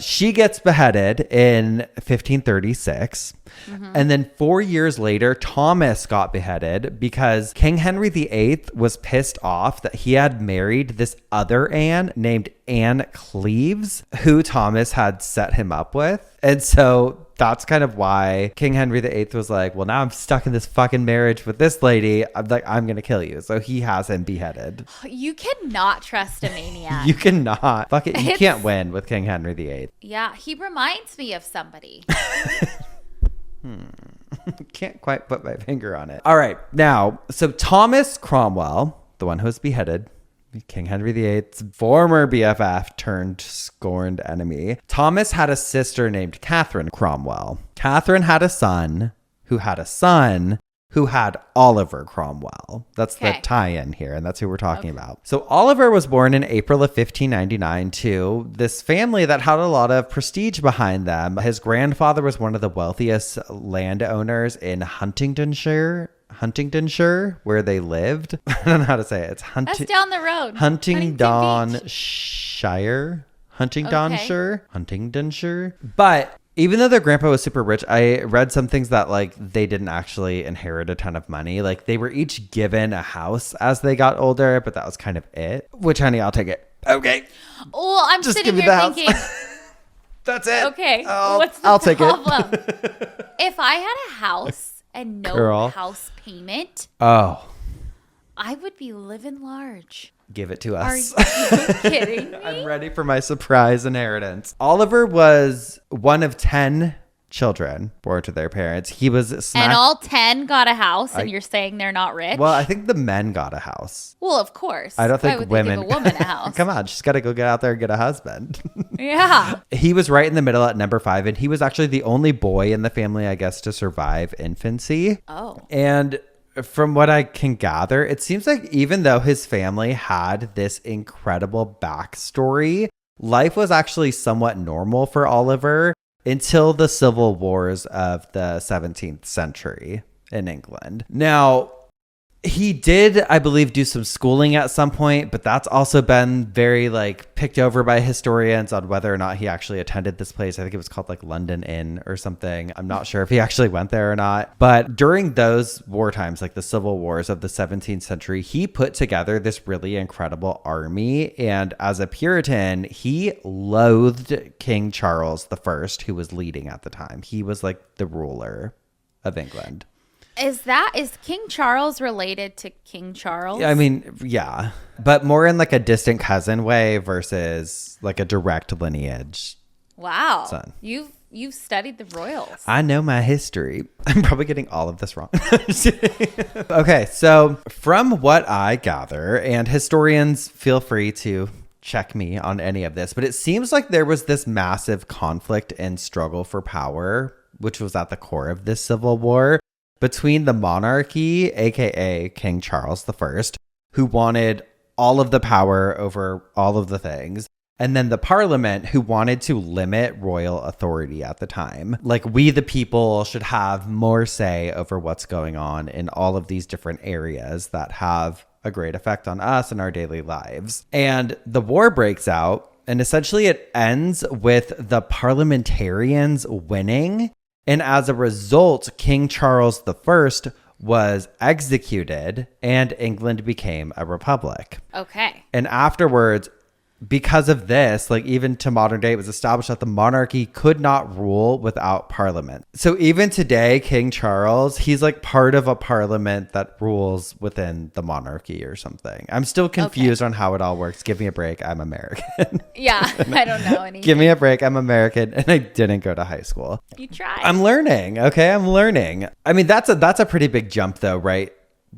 Speaker 1: She gets beheaded in 1536. Mm-hmm. And then 4 years later, Thomas got beheaded because King Henry VIII was pissed off that he had married this other Anne named Anne Cleves, who Thomas had set him up with. And so that's kind of why King Henry VIII was like, well, now I'm stuck in this fucking marriage with this lady. I'm going to kill you. So he has him beheaded.
Speaker 2: You cannot trust a maniac.
Speaker 1: You cannot. Fuck it. You can't win with King Henry VIII.
Speaker 2: Yeah, he reminds me of somebody.
Speaker 1: Can't quite put my finger on it. All right. Now, so Thomas Cromwell, the one who was beheaded, King Henry VIII's former BFF turned scorned enemy. Thomas had a sister named Catherine Cromwell. Catherine had a son who had a son who had Oliver Cromwell. That's the tie-in here, and that's who we're talking about. So Oliver was born in April of 1599 to this family that had a lot of prestige behind them. His grandfather was one of the wealthiest landowners in Huntingdonshire. Huntingdonshire, where they lived. I don't know how to say it. It's
Speaker 2: That's down the road.
Speaker 1: Huntingdonshire. Huntingdonshire. But even though their grandpa was super rich, I read some things that like they didn't actually inherit a ton of money. Like they were each given a house as they got older, but that was kind of it. Which, honey, I'll take it. Okay.
Speaker 2: Oh, I'm
Speaker 1: Just
Speaker 2: sitting
Speaker 1: give me
Speaker 2: here
Speaker 1: the house.
Speaker 2: thinking.
Speaker 1: That's it.
Speaker 2: Okay.
Speaker 1: I'll take
Speaker 2: problem?
Speaker 1: it.
Speaker 2: If I had a house and no
Speaker 1: Girl.
Speaker 2: house payment,
Speaker 1: Oh,
Speaker 2: I would be living large.
Speaker 1: give it to
Speaker 2: Are
Speaker 1: us.
Speaker 2: you kidding me?
Speaker 1: I'm ready for my surprise inheritance. Oliver was one of 10 children born to their parents. He was
Speaker 2: And all 10 got a house, and you're saying they're not rich?
Speaker 1: Well, I think the men got a house.
Speaker 2: Well, of course.
Speaker 1: I don't
Speaker 2: Why
Speaker 1: think
Speaker 2: would
Speaker 1: women.
Speaker 2: They give a woman a house?
Speaker 1: Come on, she's got to go get out there and get a husband.
Speaker 2: Yeah.
Speaker 1: He was right in the middle at number 5, and he was actually the only boy in the family, I guess, to survive infancy.
Speaker 2: Oh.
Speaker 1: And from what I can gather, it seems like even though his family had this incredible backstory, life was actually somewhat normal for Oliver until the civil wars of the 17th century in England. Now, he did, I believe, do some schooling at some point, but that's also been very like picked over by historians on whether or not he actually attended this place. I think it was called like London Inn or something. I'm not sure if he actually went there or not. But during those war times, like the civil wars of the 17th century, he put together this really incredible army. And as a Puritan, he loathed King Charles I, who was leading at the time. He was like the ruler of England.
Speaker 2: Is King Charles related to King Charles?
Speaker 1: I mean, yeah, but more in like a distant cousin way versus like a direct lineage.
Speaker 2: Wow.
Speaker 1: Son.
Speaker 2: You've studied the royals.
Speaker 1: I know my history. I'm probably getting all of this wrong. Okay, so from what I gather, and historians feel free to check me on any of this, but it seems like there was this massive conflict and struggle for power, which was at the core of this civil war, between the monarchy, aka King Charles I, who wanted all of the power over all of the things, and then the parliament, who wanted to limit royal authority at the time. Like, we the people should have more say over what's going on in all of these different areas that have a great effect on us and our daily lives. And the war breaks out, and essentially it ends with the parliamentarians winning. And as a result, King Charles I was executed and England became a republic.
Speaker 2: Okay.
Speaker 1: And afterwards, because of this, like even to modern day, it was established that the monarchy could not rule without parliament. So even today, King Charles, he's like part of a parliament that rules within the monarchy or something. I'm still confused on how it all works. Give me a break. I'm American.
Speaker 2: Yeah, I don't know anything.
Speaker 1: Give me a break. I'm American and I didn't go to high school.
Speaker 2: You tried.
Speaker 1: I'm learning. Okay, I'm learning. I mean, that's a pretty big jump though, right?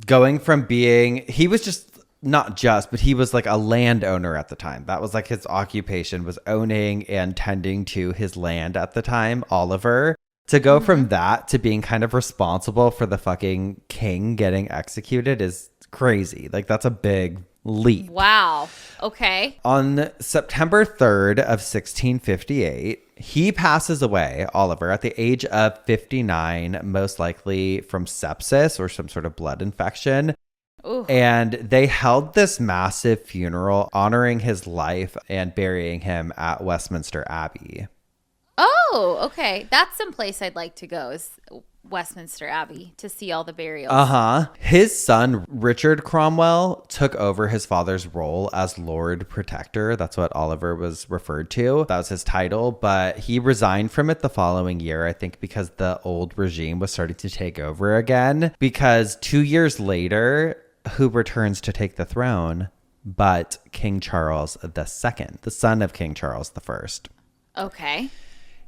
Speaker 1: Going from being, he was just not just, but he was like a landowner at the time. That was like his occupation, was owning and tending to his land at the time, Oliver. To go from that to being kind of responsible for the fucking king getting executed is crazy. Like, that's a big leap.
Speaker 2: Wow. Okay.
Speaker 1: On September 3rd of 1658, he passes away, Oliver, at the age of 59, most likely from sepsis or some sort of blood infection.
Speaker 2: Ooh.
Speaker 1: And they held this massive funeral honoring his life and burying him at Westminster Abbey.
Speaker 2: Oh, okay. That's some place I'd like to go, is Westminster Abbey, to see all the burials.
Speaker 1: His son, Richard Cromwell, took over his father's role as Lord Protector. That's what Oliver was referred to. That was his title, but he resigned from it the following year, I think, because the old regime was starting to take over again. Because 2 years later, who returns to take the throne but King Charles II, the son of King Charles I.
Speaker 2: Okay.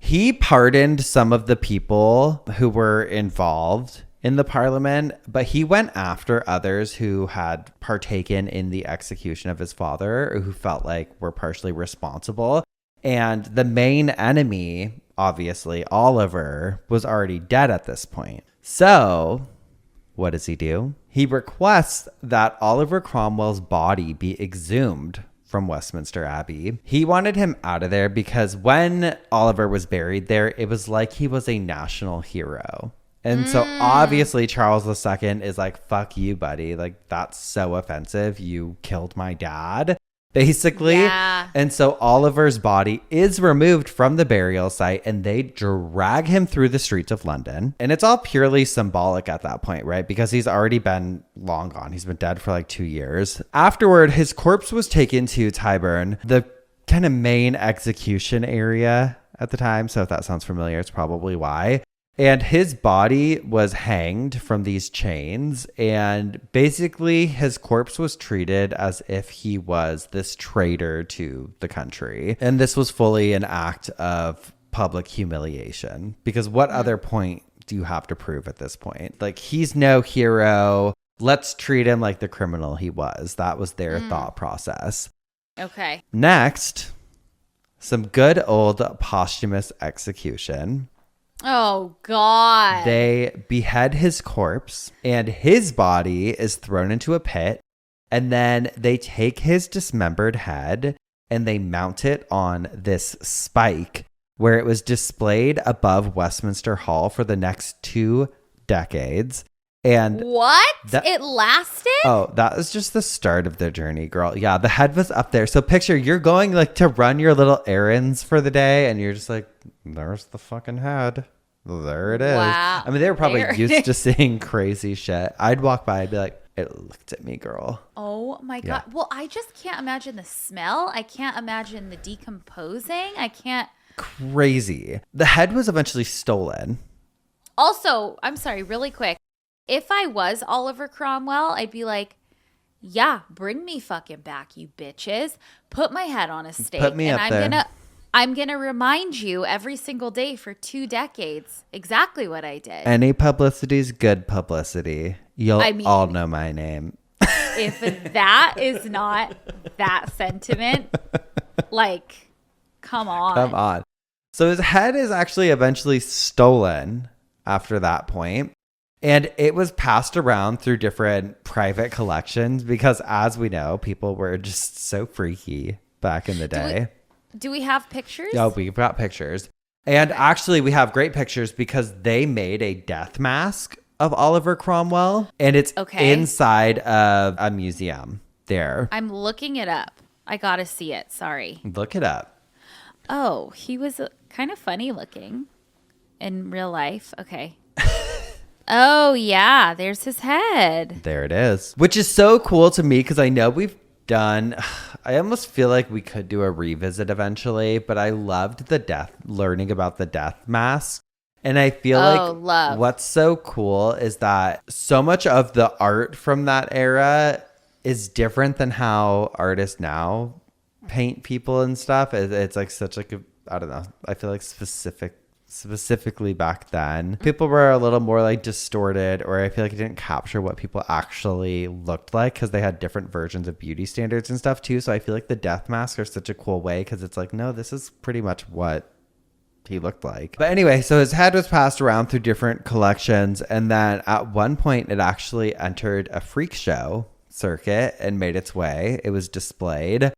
Speaker 1: He pardoned some of the people who were involved in the parliament, but he went after others who had partaken in the execution of his father, or who felt like were partially responsible. And the main enemy, obviously, Oliver, was already dead at this point. So what does he do? He requests that Oliver Cromwell's body be exhumed from Westminster Abbey. He wanted him out of there because when Oliver was buried there, it was like he was a national hero. And so obviously Charles II is like, fuck you, buddy. Like, that's so offensive. You killed my dad, basically.
Speaker 2: Yeah.
Speaker 1: And so Oliver's body is removed from the burial site and they drag him through the streets of London. And it's all purely symbolic at that point, right? Because he's already been long gone. He's been dead for like 2 years. Afterward, his corpse was taken to Tyburn, the kind of main execution area at the time. So if that sounds familiar, it's probably why. And his body was hanged from these chains. And basically, his corpse was treated as if he was this traitor to the country. And this was fully an act of public humiliation. Because what other point do you have to prove at this point? Like, he's no hero. Let's treat him like the criminal he was. That was their thought process.
Speaker 2: Okay.
Speaker 1: Next, some good old posthumous execution.
Speaker 2: Oh, God.
Speaker 1: They behead his corpse and his body is thrown into a pit. And then they take his dismembered head and they mount it on this spike where it was displayed above Westminster Hall for the next 2 decades. And
Speaker 2: what? It lasted?
Speaker 1: Oh, that was just the start of their journey, girl. Yeah, the head was up there. So picture you're going like to run your little errands for the day and you're just like, there's the fucking head. There it is.
Speaker 2: Wow.
Speaker 1: I mean, they were probably used to seeing crazy shit. I'd walk by and be like, it looked at me, girl.
Speaker 2: Oh my God. Well, I just can't imagine the smell. I can't imagine the decomposing. I can't.
Speaker 1: Crazy. The head was eventually stolen.
Speaker 2: Also, I'm sorry, really quick. If I was Oliver Cromwell, I'd be like, yeah, bring me fucking back, you bitches. Put my head on a stake.
Speaker 1: Put me
Speaker 2: and
Speaker 1: up there.
Speaker 2: I'm gonna remind you every single day for 2 decades exactly what I did.
Speaker 1: Any publicity is good publicity. You'll all know my name.
Speaker 2: If that is not that sentiment, like, come on.
Speaker 1: Come on. So his head is actually eventually stolen after that point. And it was passed around through different private collections because, as we know, people were just so freaky back in the day.
Speaker 2: Do we have pictures?
Speaker 1: Oh, we've got pictures. And actually, we have great pictures because they made a death mask of Oliver Cromwell. And it's inside of a museum there.
Speaker 2: I'm looking it up. I got to see it. Sorry.
Speaker 1: Look it up.
Speaker 2: Oh, he was kind of funny looking in real life. Okay. Oh, yeah. There's his head.
Speaker 1: There it is. Which is so cool to me because I know we've done, I almost feel like we could do a revisit eventually, but I loved learning about the death mask. And I feel what's so cool is that so much of the art from that era is different than how artists now paint people and stuff. It's like such like I don't know. I feel like specifically back then, people were a little more like distorted, or I feel like it didn't capture what people actually looked like because they had different versions of beauty standards and stuff too. So I feel like the death masks are such a cool way because it's like, no, this is pretty much what he looked like. But anyway, so his head was passed around through different collections, and then at one point it actually entered a freak show circuit and made its way. It was displayed,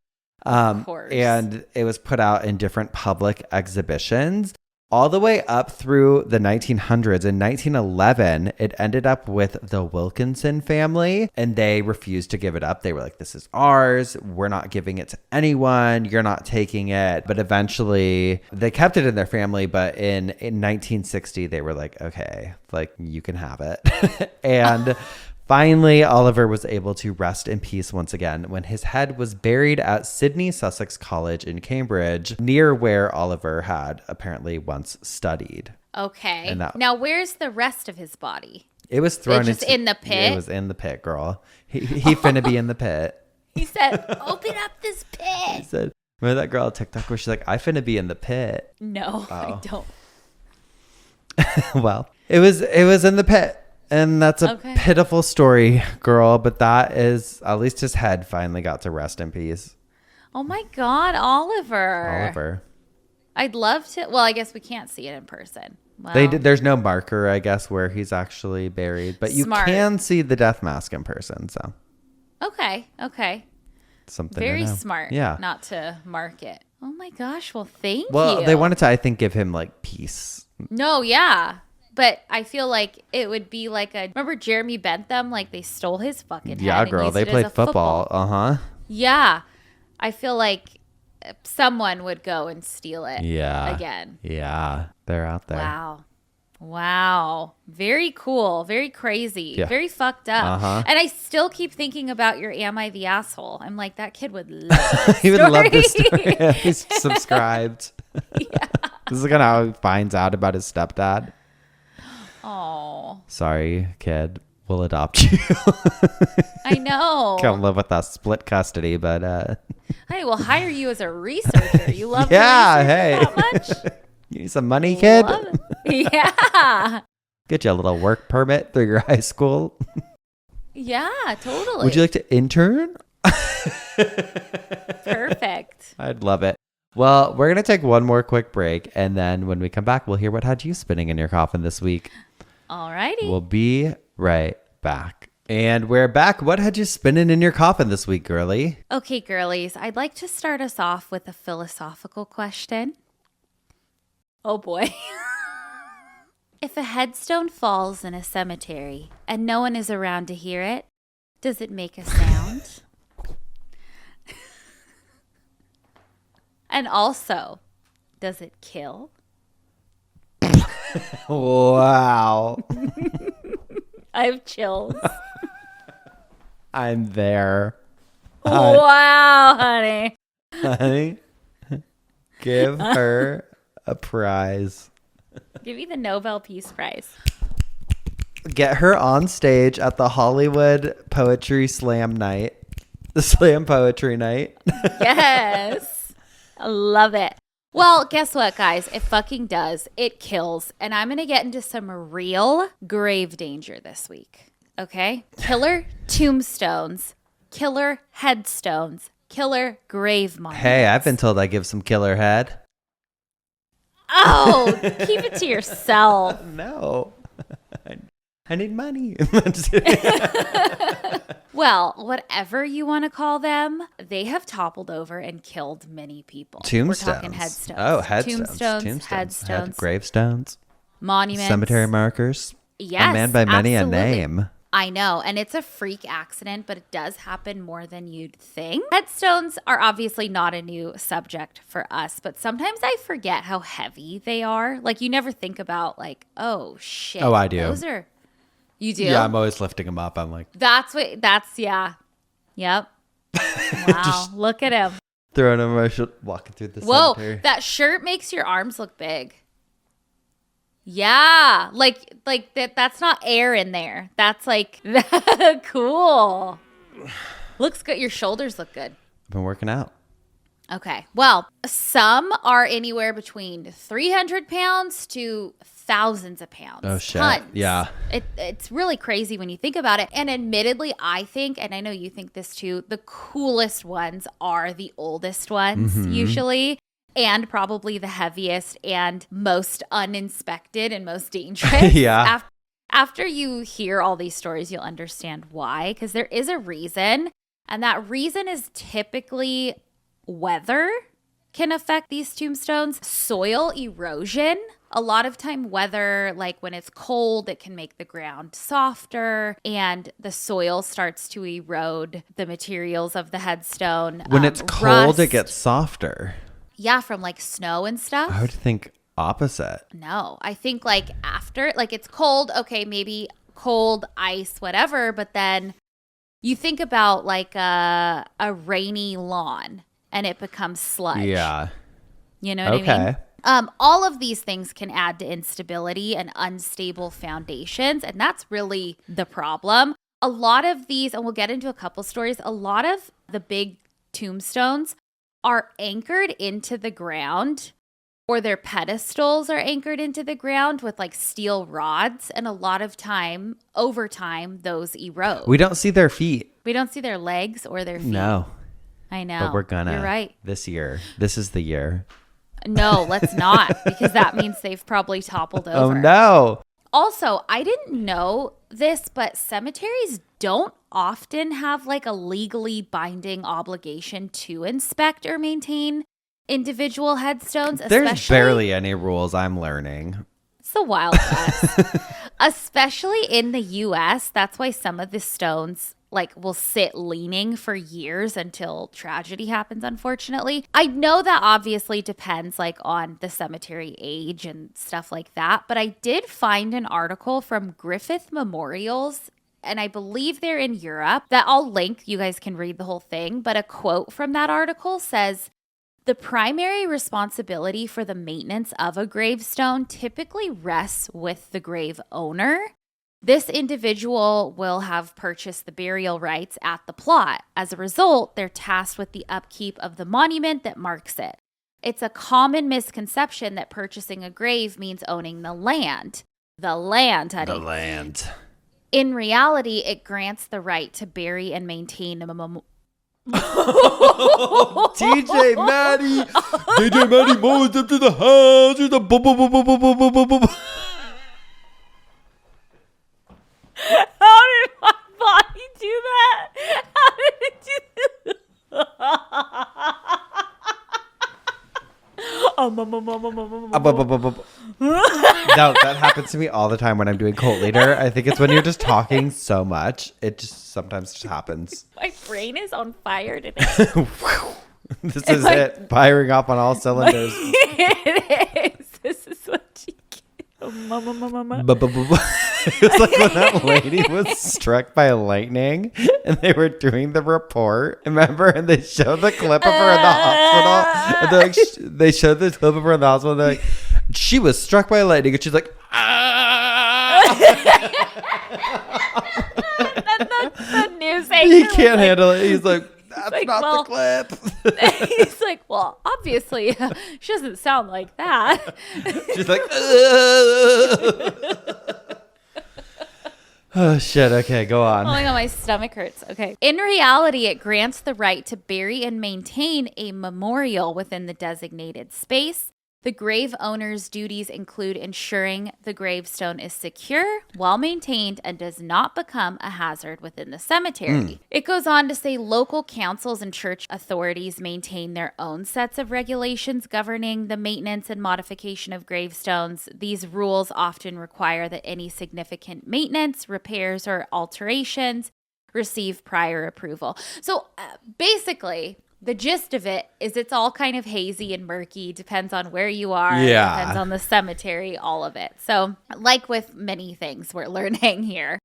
Speaker 1: and it was put out in different public exhibitions all the way up through the 1900s. In 1911, it ended up with the Wilkinson family, and they refused to give it up. They were like, this is ours. We're not giving it to anyone. You're not taking it. But eventually, they kept it in their family. But in 1960, they were like, okay, like, you can have it. And finally, Oliver was able to rest in peace once again when his head was buried at Sidney Sussex College in Cambridge, near where Oliver had apparently once studied.
Speaker 2: Okay. Now, where's the rest of his body?
Speaker 1: It was thrown
Speaker 2: in the pit?
Speaker 1: It was in the pit, girl. He finna be in the pit.
Speaker 2: He said, open up this pit.
Speaker 1: He said, remember that girl on TikTok where she's like, I finna be in the pit?
Speaker 2: No, I don't.
Speaker 1: Well, it was in the pit. And that's a pitiful story, girl. But that is, at least his head finally got to rest in peace.
Speaker 2: Oh my God, Oliver. I'd love to. Well, I guess we can't see it in person. Well,
Speaker 1: there's no marker, I guess, where he's actually buried. But you can see the death mask in person. So.
Speaker 2: Okay.
Speaker 1: Something
Speaker 2: very smart.
Speaker 1: Yeah.
Speaker 2: Not to mark it. Oh my gosh. Well, thank you.
Speaker 1: Well, they wanted to, I think, give him like peace.
Speaker 2: No, yeah. But I feel like it would be like remember Jeremy Bentham? Like they stole his fucking head.
Speaker 1: Yeah,
Speaker 2: and
Speaker 1: girl.
Speaker 2: used
Speaker 1: They
Speaker 2: it as
Speaker 1: played
Speaker 2: a
Speaker 1: football. Uh-huh.
Speaker 2: Yeah. I feel like someone would go and steal it again.
Speaker 1: Yeah. They're out there.
Speaker 2: Wow. Very cool. Very crazy.
Speaker 1: Yeah.
Speaker 2: Very fucked up.
Speaker 1: Uh-huh.
Speaker 2: And I still keep thinking about your Am I the Asshole? I'm like, that kid would love this
Speaker 1: He would
Speaker 2: story.
Speaker 1: love this story. Yeah, he's subscribed.
Speaker 2: Yeah.
Speaker 1: This is kind of how he finds out about his stepdad.
Speaker 2: Oh.
Speaker 1: Sorry, kid. We'll adopt you.
Speaker 2: I know.
Speaker 1: Come live with us. Split custody, but
Speaker 2: Hey, we'll hire you as a researcher. You love
Speaker 1: yeah,
Speaker 2: the
Speaker 1: hey.
Speaker 2: researcher that much?
Speaker 1: You need some money, kid?
Speaker 2: Love it. Yeah.
Speaker 1: Get you a little work permit through your high school.
Speaker 2: Yeah, totally.
Speaker 1: Would you like to intern?
Speaker 2: Perfect.
Speaker 1: I'd love it. Well, we're going to take one more quick break. And then when we come back, we'll hear what had you spinning in your coffin this week.
Speaker 2: Alrighty.
Speaker 1: We'll be right back. And we're back. What had you spinning in your coffin this week, girly?
Speaker 2: Okay, girlies, I'd like to start us off with a philosophical question. Oh boy. If a headstone falls in a cemetery and no one is around to hear it, does it make a sound? And also, does it kill?
Speaker 1: Wow.
Speaker 2: I have chills.
Speaker 1: I'm there.
Speaker 2: Wow, honey.
Speaker 1: Honey, give her a prize.
Speaker 2: Give me the Nobel Peace Prize.
Speaker 1: Get her on stage at the Hollywood Poetry Slam night. The Slam Poetry night.
Speaker 2: Yes. I love it. Well, guess what, guys? It fucking does. It kills. And I'm going to get into some real grave danger this week. Okay? Killer tombstones, killer headstones, killer grave monuments.
Speaker 1: Hey, I've been told I give some killer head.
Speaker 2: Oh, keep it to yourself.
Speaker 1: No. I need money.
Speaker 2: Well, whatever you want to call them, they have toppled over and killed many people.
Speaker 1: Tombstones.
Speaker 2: We're talking headstones.
Speaker 1: Oh, headstones.
Speaker 2: Tombstones, headstones,
Speaker 1: Gravestones.
Speaker 2: monuments.
Speaker 1: Cemetery markers.
Speaker 2: Yes,
Speaker 1: A man by many
Speaker 2: absolutely.
Speaker 1: a name.
Speaker 2: I know, and it's a freak accident, but it does happen more than you'd think. Headstones are obviously not a new subject for us, but sometimes I forget how heavy they are. Like, you never think about, like, oh, shit.
Speaker 1: Oh, I do.
Speaker 2: Those are, you do?
Speaker 1: Yeah, I'm always lifting them up. I'm like,
Speaker 2: Yeah. Yep. Wow, look at him.
Speaker 1: throwing them, walking through the
Speaker 2: Whoa,
Speaker 1: cemetery.
Speaker 2: that shirt makes your arms look big. Yeah, like that's not air in there. That's like cool. Looks good. Your shoulders look good.
Speaker 1: I've been working out.
Speaker 2: Okay. Well, some are anywhere between 300 pounds to thousands of pounds.
Speaker 1: Oh, shit.
Speaker 2: Tons.
Speaker 1: Yeah.
Speaker 2: It's really crazy when you think about it. And admittedly, I think, and I know you think this too, the coolest ones are the oldest ones usually. And probably the heaviest and most uninspected and most dangerous.
Speaker 1: Yeah.
Speaker 2: After you hear all these stories, you'll understand why. Because there is a reason. And that reason is typically weather can affect these tombstones. Soil erosion. A lot of time weather, like when it's cold, it can make the ground softer. And the soil starts to erode the materials of the headstone.
Speaker 1: When it's cold,
Speaker 2: rust.
Speaker 1: it gets softer.
Speaker 2: Yeah, from like snow and stuff.
Speaker 1: I would think opposite.
Speaker 2: No, I think like after, like it's cold, okay, maybe cold, ice, whatever. But then you think about like a rainy lawn and it becomes sludge.
Speaker 1: Yeah.
Speaker 2: You know what I mean? All of these things can add to instability and unstable foundations. And that's really the problem. A lot of these, and we'll get into a couple stories, a lot of the big tombstones are anchored into the ground, or their pedestals are anchored into the ground with like steel rods. And a lot of time, over time, those erode.
Speaker 1: We don't see their feet.
Speaker 2: We don't see their legs or their feet.
Speaker 1: No.
Speaker 2: I know.
Speaker 1: But we're gonna.
Speaker 2: You're right.
Speaker 1: This year. This is the year.
Speaker 2: No, let's not, because that means they've probably toppled over.
Speaker 1: Oh, no.
Speaker 2: Also, I didn't know this, but cemeteries don't often have like a legally binding obligation to inspect or maintain individual headstones.
Speaker 1: There's barely any rules I'm learning.
Speaker 2: It's the Wild West. Especially in the US. That's why some of the stones like will sit leaning for years until tragedy happens, unfortunately. I know that obviously depends like on the cemetery age and stuff like that, but I did find an article from Griffith Memorials, and I believe they're in Europe, that I'll link. You guys can read the whole thing, but a quote from that article says, "The primary responsibility for the maintenance of a gravestone typically rests with the grave owner. This individual will have purchased the burial rights at the plot. As a result, they're tasked with the upkeep of the monument that marks it. It's a common misconception that purchasing a grave means owning the land." The land, honey.
Speaker 1: The land.
Speaker 2: "In reality, it grants the right to bury and maintain a
Speaker 1: TJ Maddie moves up to the house with a
Speaker 2: How did my body do that? How did it do that?
Speaker 1: No, that happens to me all the time when I'm doing cult leader. I think it's when you're just talking so much. It just sometimes just happens.
Speaker 2: My brain is on fire today.
Speaker 1: This is it. Firing up on all cylinders.
Speaker 2: It is. This is what you get.
Speaker 1: It was like when that lady was struck by lightning and they were doing the report. Remember? And they showed the clip of her in the hospital. And they're like, they showed the clip of her in the hospital. And they're like, she was struck by lightning. And she's like, ah.
Speaker 2: the news anchor.
Speaker 1: He can't handle it. He's like, that's
Speaker 2: like,
Speaker 1: not
Speaker 2: well,
Speaker 1: the clip.
Speaker 2: He's like, well, obviously, she doesn't sound like that.
Speaker 1: She's like, oh, shit. Okay, go on.
Speaker 2: Oh my God, my stomach hurts. Okay. In reality, it grants the right to bury and maintain a memorial within the designated space. The grave owner's duties include ensuring the gravestone is secure, well-maintained, and does not become a hazard within the cemetery. It goes on to say local councils and church authorities maintain their own sets of regulations governing the maintenance and modification of gravestones. These rules often require that any significant maintenance, repairs, or alterations receive prior approval. So basically, the gist of it is it's all kind of hazy and murky, depends on where you are, depends on the cemetery, all of it. So like with many things we're learning here.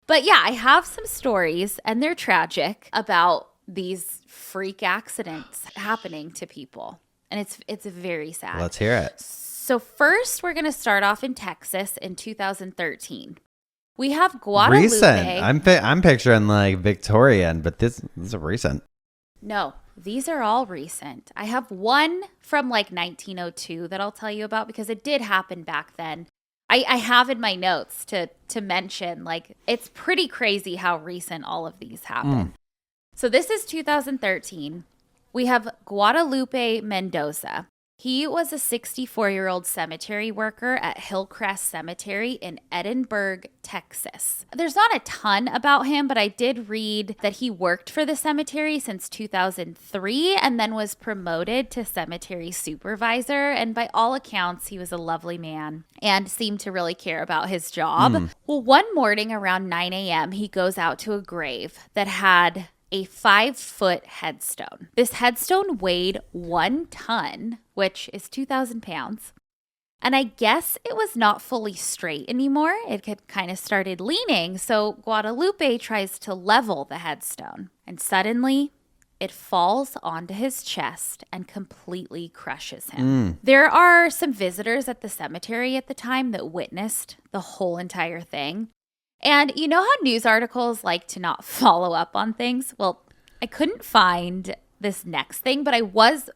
Speaker 2: But yeah, I have some stories, and they're tragic, about these freak accidents happening to people. And it's very sad.
Speaker 1: Let's hear it.
Speaker 2: So first, we're going to start off in Texas in 2013. We have Guadalupe.
Speaker 1: Recent. I'm picturing like Victorian, but this is recent.
Speaker 2: No, these are all recent. I have one from like 1902 that I'll tell you about because it did happen back then. I have in my notes to mention, like, it's pretty crazy how recent all of these happen. So this is 2013. We have Guadalupe Mendoza. He was a 64-year-old cemetery worker at Hillcrest Cemetery in Edinburgh, Texas. There's not a ton about him, but I did read that he worked for the cemetery since 2003 and then was promoted to cemetery supervisor. And by all accounts, he was a lovely man and seemed to really care about his job. Well, one morning around 9 a.m., he goes out to a grave that had a 5-foot headstone. This headstone weighed 1 ton, which is 2,000 pounds. And I guess it was not fully straight anymore. It had kind of started leaning. So Guadalupe tries to level the headstone. And suddenly, it falls onto his chest and completely crushes him. There are some visitors at the cemetery at the time that witnessed the whole entire thing. And you know how news articles like to not follow up on things? Well, I couldn't find this next thing, but I was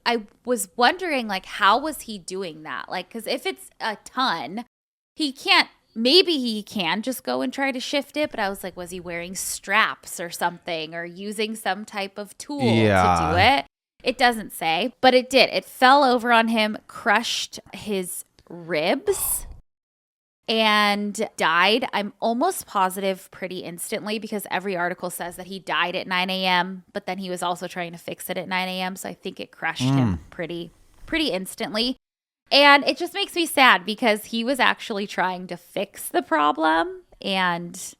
Speaker 2: wondering, like, how was he doing that? Like, because if it's a ton, maybe he can just go and try to shift it. But I was like, was he wearing straps or something, or using some type of tool to do it? It doesn't say, but it did. It fell over on him, crushed his ribs, and died, I'm almost positive, pretty instantly, because every article says that he died at 9 a.m., but then he was also trying to fix it at 9 a.m., so I think it crushed him pretty instantly. And it just makes me sad because he was actually trying to fix the problem and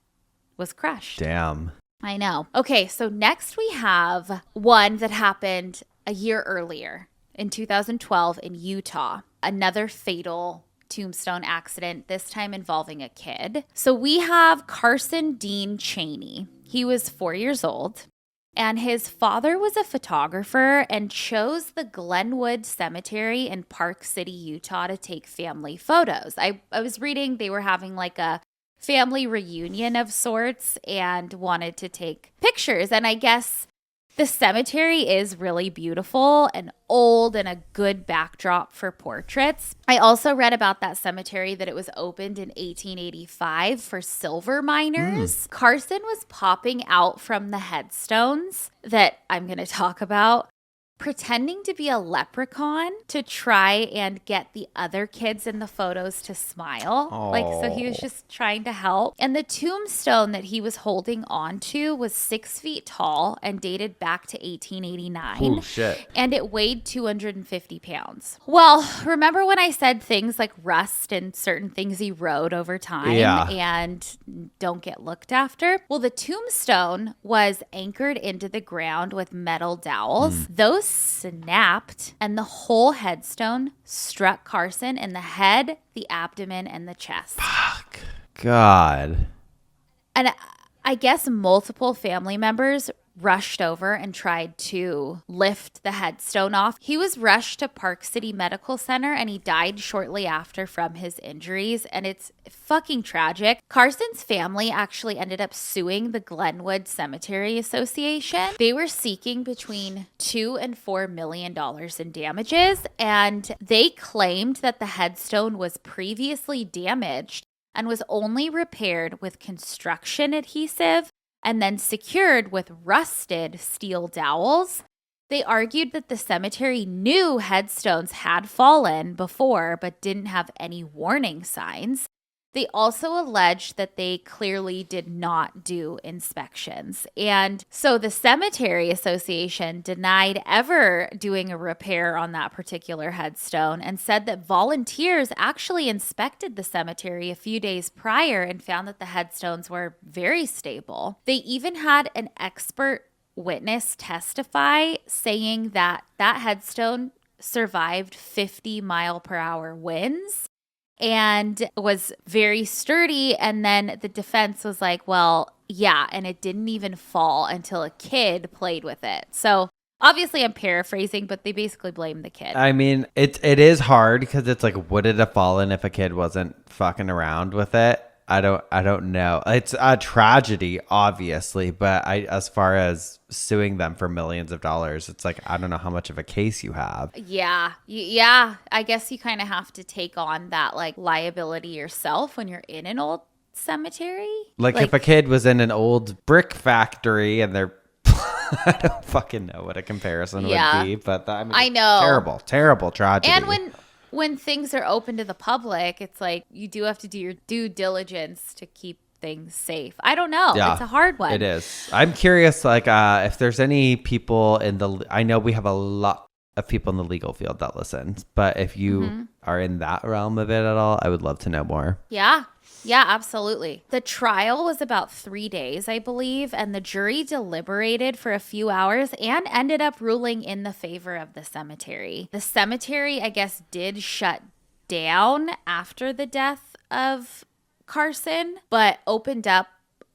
Speaker 2: was crushed.
Speaker 1: Damn.
Speaker 2: I know. Okay, so next we have one that happened a year earlier in 2012 in Utah. Another fatal tombstone accident, this time involving a kid. So we have Carson Dean Cheney. He was 4 years old. And his father was a photographer and chose the Glenwood Cemetery in Park City, Utah to take family photos. I was reading they were having like a family reunion of sorts and wanted to take pictures. And I guess the cemetery is really beautiful and old and a good backdrop for portraits. I also read about that cemetery that it was opened in 1885 for silver miners. Carson was popping out from the headstones that I'm going to talk about, pretending to be a leprechaun to try and get the other kids in the photos to smile. So he was just trying to help. And the tombstone that he was holding onto was 6 feet tall and dated back to 1889.
Speaker 1: Oh, shit.
Speaker 2: And it weighed 250 pounds. Well, remember when I said things like rust and certain things erode over time and don't get looked after? Well, the tombstone was anchored into the ground with metal dowels. Those snapped and the whole headstone struck Carson in the head, the abdomen, and the chest.
Speaker 1: Fuck. God.
Speaker 2: And I guess multiple family members rushed over and tried to lift the headstone off. He was rushed to Park City Medical Center and he died shortly after from his injuries. And it's fucking tragic. Carson's family actually ended up suing the Glenwood Cemetery Association. They were seeking between $2 and $4 million in damages. And they claimed that the headstone was previously damaged and was only repaired with construction adhesive and then secured with rusted steel dowels. They argued that the cemetery knew headstones had fallen before but didn't have any warning signs. They also alleged that they clearly did not do inspections. And so the Cemetery Association denied ever doing a repair on that particular headstone and said that volunteers actually inspected the cemetery a few days prior and found that the headstones were very stable. They even had an expert witness testify saying that that headstone survived 50-mile-per-hour winds and was very sturdy. And then the defense was like, well, yeah, and it didn't even fall until a kid played with it. So obviously I'm paraphrasing, but they basically blame the kid.
Speaker 1: I mean, it is hard because it's like, would it have fallen if a kid wasn't fucking around with it? I don't know. It's a tragedy, obviously, but as far as suing them for millions of dollars, it's like, I don't know how much of a case you have.
Speaker 2: Yeah. I guess you kind of have to take on that like liability yourself when you're in an old cemetery.
Speaker 1: Like if a kid was in an old brick factory and they're I don't fucking know what a comparison would be, but I know. Terrible tragedy.
Speaker 2: And when things are open to the public, it's like you do have to do your due diligence to keep things safe. I don't know. Yeah, it's a hard one.
Speaker 1: It is. I'm curious, like, if there's any people I know we have a lot of people in the legal field that listen, but if you are in that realm of it at all, I would love to know more.
Speaker 2: Yeah, absolutely. The trial was about 3 days, I believe, and the jury deliberated for a few hours and ended up ruling in the favor of the cemetery. The cemetery, I guess, did shut down after the death of Carson, but opened up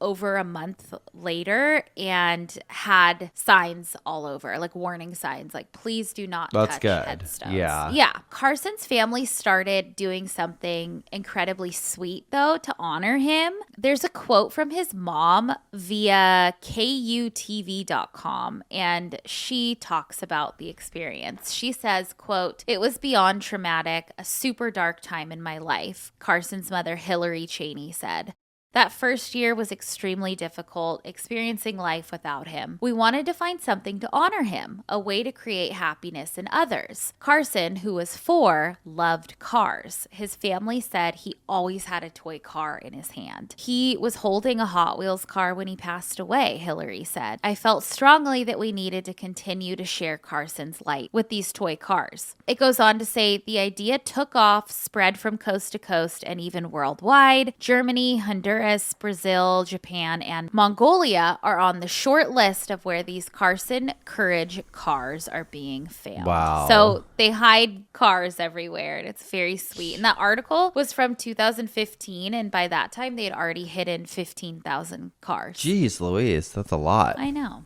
Speaker 2: over a month later and had signs all over, like warning signs, like please do not touch headstones. Yeah. Carson's family started doing something incredibly sweet, though, to honor him. There's a quote from his mom via KUTV.com, and she talks about the experience. She says, quote, "It was beyond traumatic, a super dark time in my life," Carson's mother, Hillary Cheney, said. That first year was extremely difficult, experiencing life without him. We wanted to find something to honor him, a way to create happiness in others. Carson, who was 4, loved cars. His family said he always had a toy car in his hand. He was holding a Hot Wheels car when he passed away, Hillary said. I felt strongly that we needed to continue to share Carson's light with these toy cars. It goes on to say the idea took off, spread from coast to coast, and even worldwide. Germany, Honduras, Brazil, Japan, and Mongolia are on the short list of where these Carson Courage cars are being found.
Speaker 1: Wow.
Speaker 2: So they hide cars everywhere, and it's very sweet. And that article was from 2015, and by that time, they had already hidden 15,000 cars.
Speaker 1: Jeez Louise, that's a lot.
Speaker 2: I know.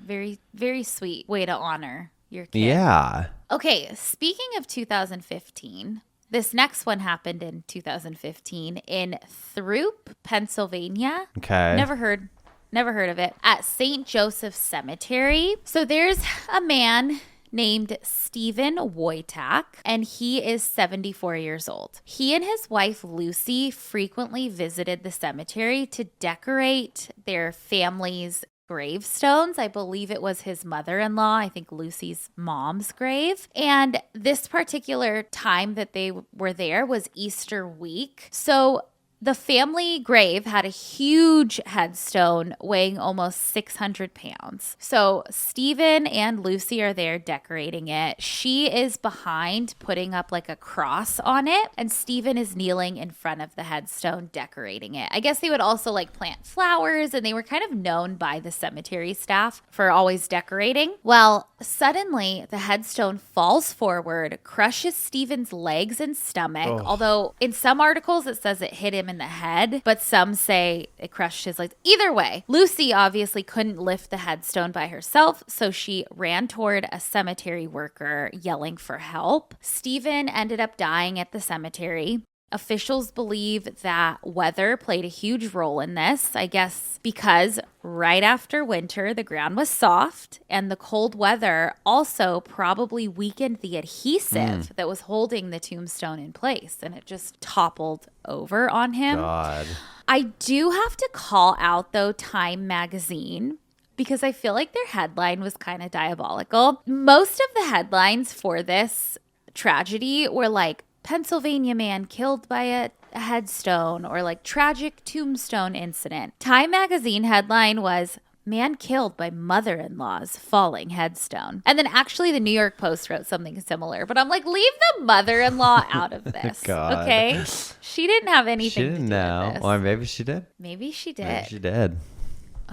Speaker 2: Very, very sweet way to honor your kid.
Speaker 1: Yeah.
Speaker 2: Okay, speaking of 2015, this next one happened in 2015 in Throop, Pennsylvania.
Speaker 1: Okay.
Speaker 2: Never heard of it. At St. Joseph's Cemetery. So there's a man named Stephen Wojtak, and he is 74 years old. He and his wife Lucy frequently visited the cemetery to decorate their family's gravestones. I believe it was his mother-in-law, I think Lucy's mom's grave. And this particular time that they were there was Easter week. So the family grave had a huge headstone weighing almost 600 pounds. So Stephen and Lucy are there decorating it. She is behind putting up like a cross on it, and Stephen is kneeling in front of the headstone decorating it. I guess they would also like plant flowers, and they were kind of known by the cemetery staff for always decorating. Well, suddenly the headstone falls forward, crushes Stephen's legs and stomach, although in some articles it says it hit him in the head, but some say it crushed his legs. Either way, Lucy obviously couldn't lift the headstone by herself, so she ran toward a cemetery worker yelling for help. Stephen ended up dying at the cemetery. Officials believe that weather played a huge role in this, I guess because right after winter, the ground was soft, and the cold weather also probably weakened the adhesive that was holding the tombstone in place, and it just toppled over on him.
Speaker 1: God.
Speaker 2: I do have to call out, though, Time magazine, because I feel like their headline was kind of diabolical. Most of the headlines for this tragedy were like, Pennsylvania man killed by a headstone, or like tragic tombstone incident. Time magazine headline was man killed by mother-in-law's falling headstone. And then actually the New York Post wrote something similar, but I'm like, leave the mother-in-law out of this.
Speaker 1: God.
Speaker 2: Okay? She didn't have anything
Speaker 1: She didn't
Speaker 2: to do
Speaker 1: know.
Speaker 2: with this.
Speaker 1: Or maybe she did.
Speaker 2: Maybe she did.
Speaker 1: Maybe she did.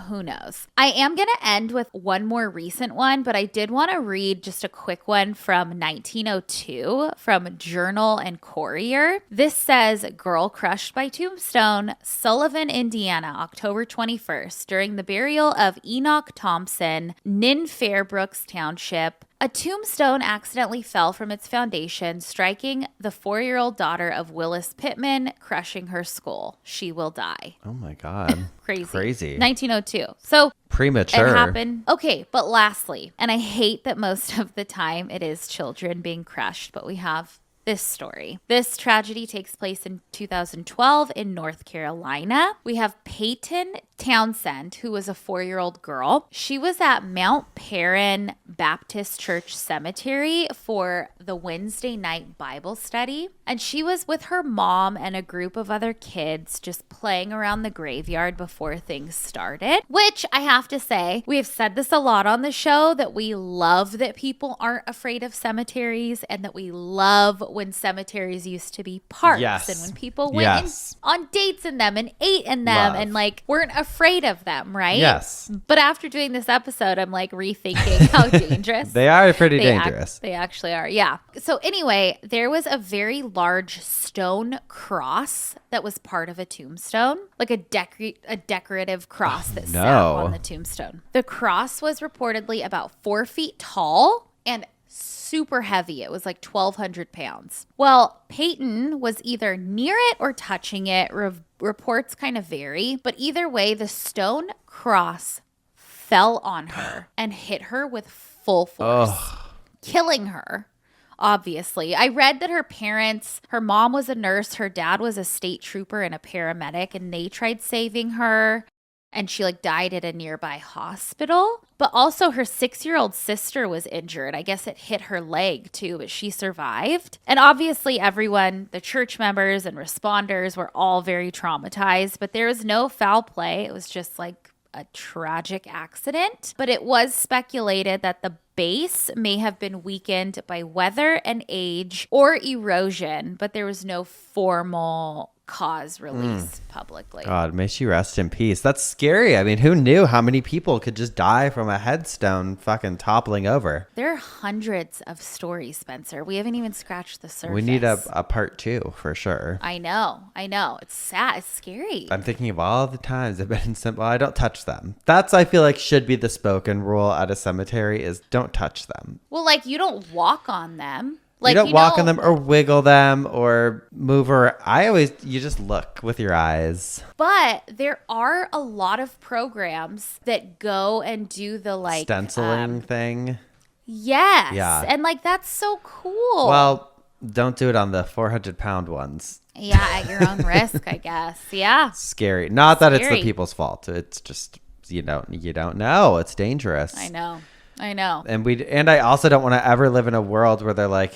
Speaker 2: Who knows? I am going to end with one more recent one, but I did want to read just a quick one from 1902 from Journal and Courier. This says, girl crushed by tombstone, Sullivan, Indiana, October 21st, during the burial of Enoch Thompson, Nin Fairbrooks Township. A tombstone accidentally fell from its foundation, striking the 4-year-old daughter of Willis Pittman, crushing her skull. She will die.
Speaker 1: Oh my God.
Speaker 2: Crazy. 1902. So
Speaker 1: premature.
Speaker 2: it happened. Okay, but lastly, and I hate that most of the time it is children being crushed, but we have this story. This tragedy takes place in 2012 in North Carolina. We have Peyton Townsend, who was a 4-year-old girl. She was at Mount Perrin Baptist Church Cemetery for the Wednesday night Bible study. And she was with her mom and a group of other kids just playing around the graveyard before things started, which I have to say, we have said this a lot on the show, that we love that people aren't afraid of cemeteries, and that we love when cemeteries used to be parks,
Speaker 1: Yes.
Speaker 2: and when people went on dates in them and ate in them and like weren't afraid of them, right?
Speaker 1: Yes.
Speaker 2: But after doing this episode, I'm like rethinking how dangerous
Speaker 1: They are pretty dangerous.
Speaker 2: They actually are. Yeah. So anyway, there was a very large stone cross that was part of a tombstone, like a decorative cross that sat on the tombstone. The cross was reportedly about 4 feet tall and super heavy. It was like 1,200 pounds. Well, Peyton was either near it or touching it. Reports kind of vary, but either way, the stone cross fell on her and hit her with full force, killing her obviously. I read that her mom was a nurse, her dad was a state trooper and a paramedic, and they tried saving her. And she like died at a nearby hospital. But also her 6-year-old sister was injured. I guess it hit her leg too, but she survived. And obviously everyone, the church members and responders were all very traumatized, but there was no foul play. It was just like a tragic accident. But it was speculated that the base may have been weakened by weather and age or erosion, but there was no formal cause released publicly.
Speaker 1: God, may she rest in peace. That's scary. I mean, who knew how many people could just die from a headstone fucking toppling over?
Speaker 2: There are hundreds of stories, Spencer. We haven't even scratched the surface.
Speaker 1: We need a part 2 for sure.
Speaker 2: I know. It's sad. It's scary.
Speaker 1: I'm thinking of all the times I've been in simple. I don't touch them. That's, I feel like, should be the spoken rule at a cemetery is don't touch them.
Speaker 2: Well, like you walk on them. Like,
Speaker 1: you don't walk on them or wiggle them or move or you just look with your eyes.
Speaker 2: But there are a lot of programs that go and do the like
Speaker 1: stenciling thing.
Speaker 2: Yes.
Speaker 1: Yeah.
Speaker 2: And like, that's so cool.
Speaker 1: Well, don't do it on the 400-pound ones.
Speaker 2: Yeah. At your own risk, I guess. Yeah.
Speaker 1: Scary. Not that it's the people's fault. It's just, you don't know. It's dangerous.
Speaker 2: I know.
Speaker 1: And I also don't want to ever live in a world where they're like,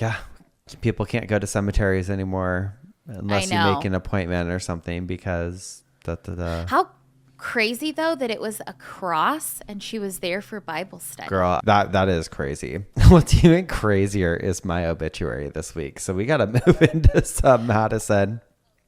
Speaker 1: people can't go to cemeteries anymore unless you make an appointment or something because
Speaker 2: How crazy though that it was a cross and she was there for Bible study.
Speaker 1: Girl, that is crazy. What's even crazier is my obituary this week. So we got to move into some Madison.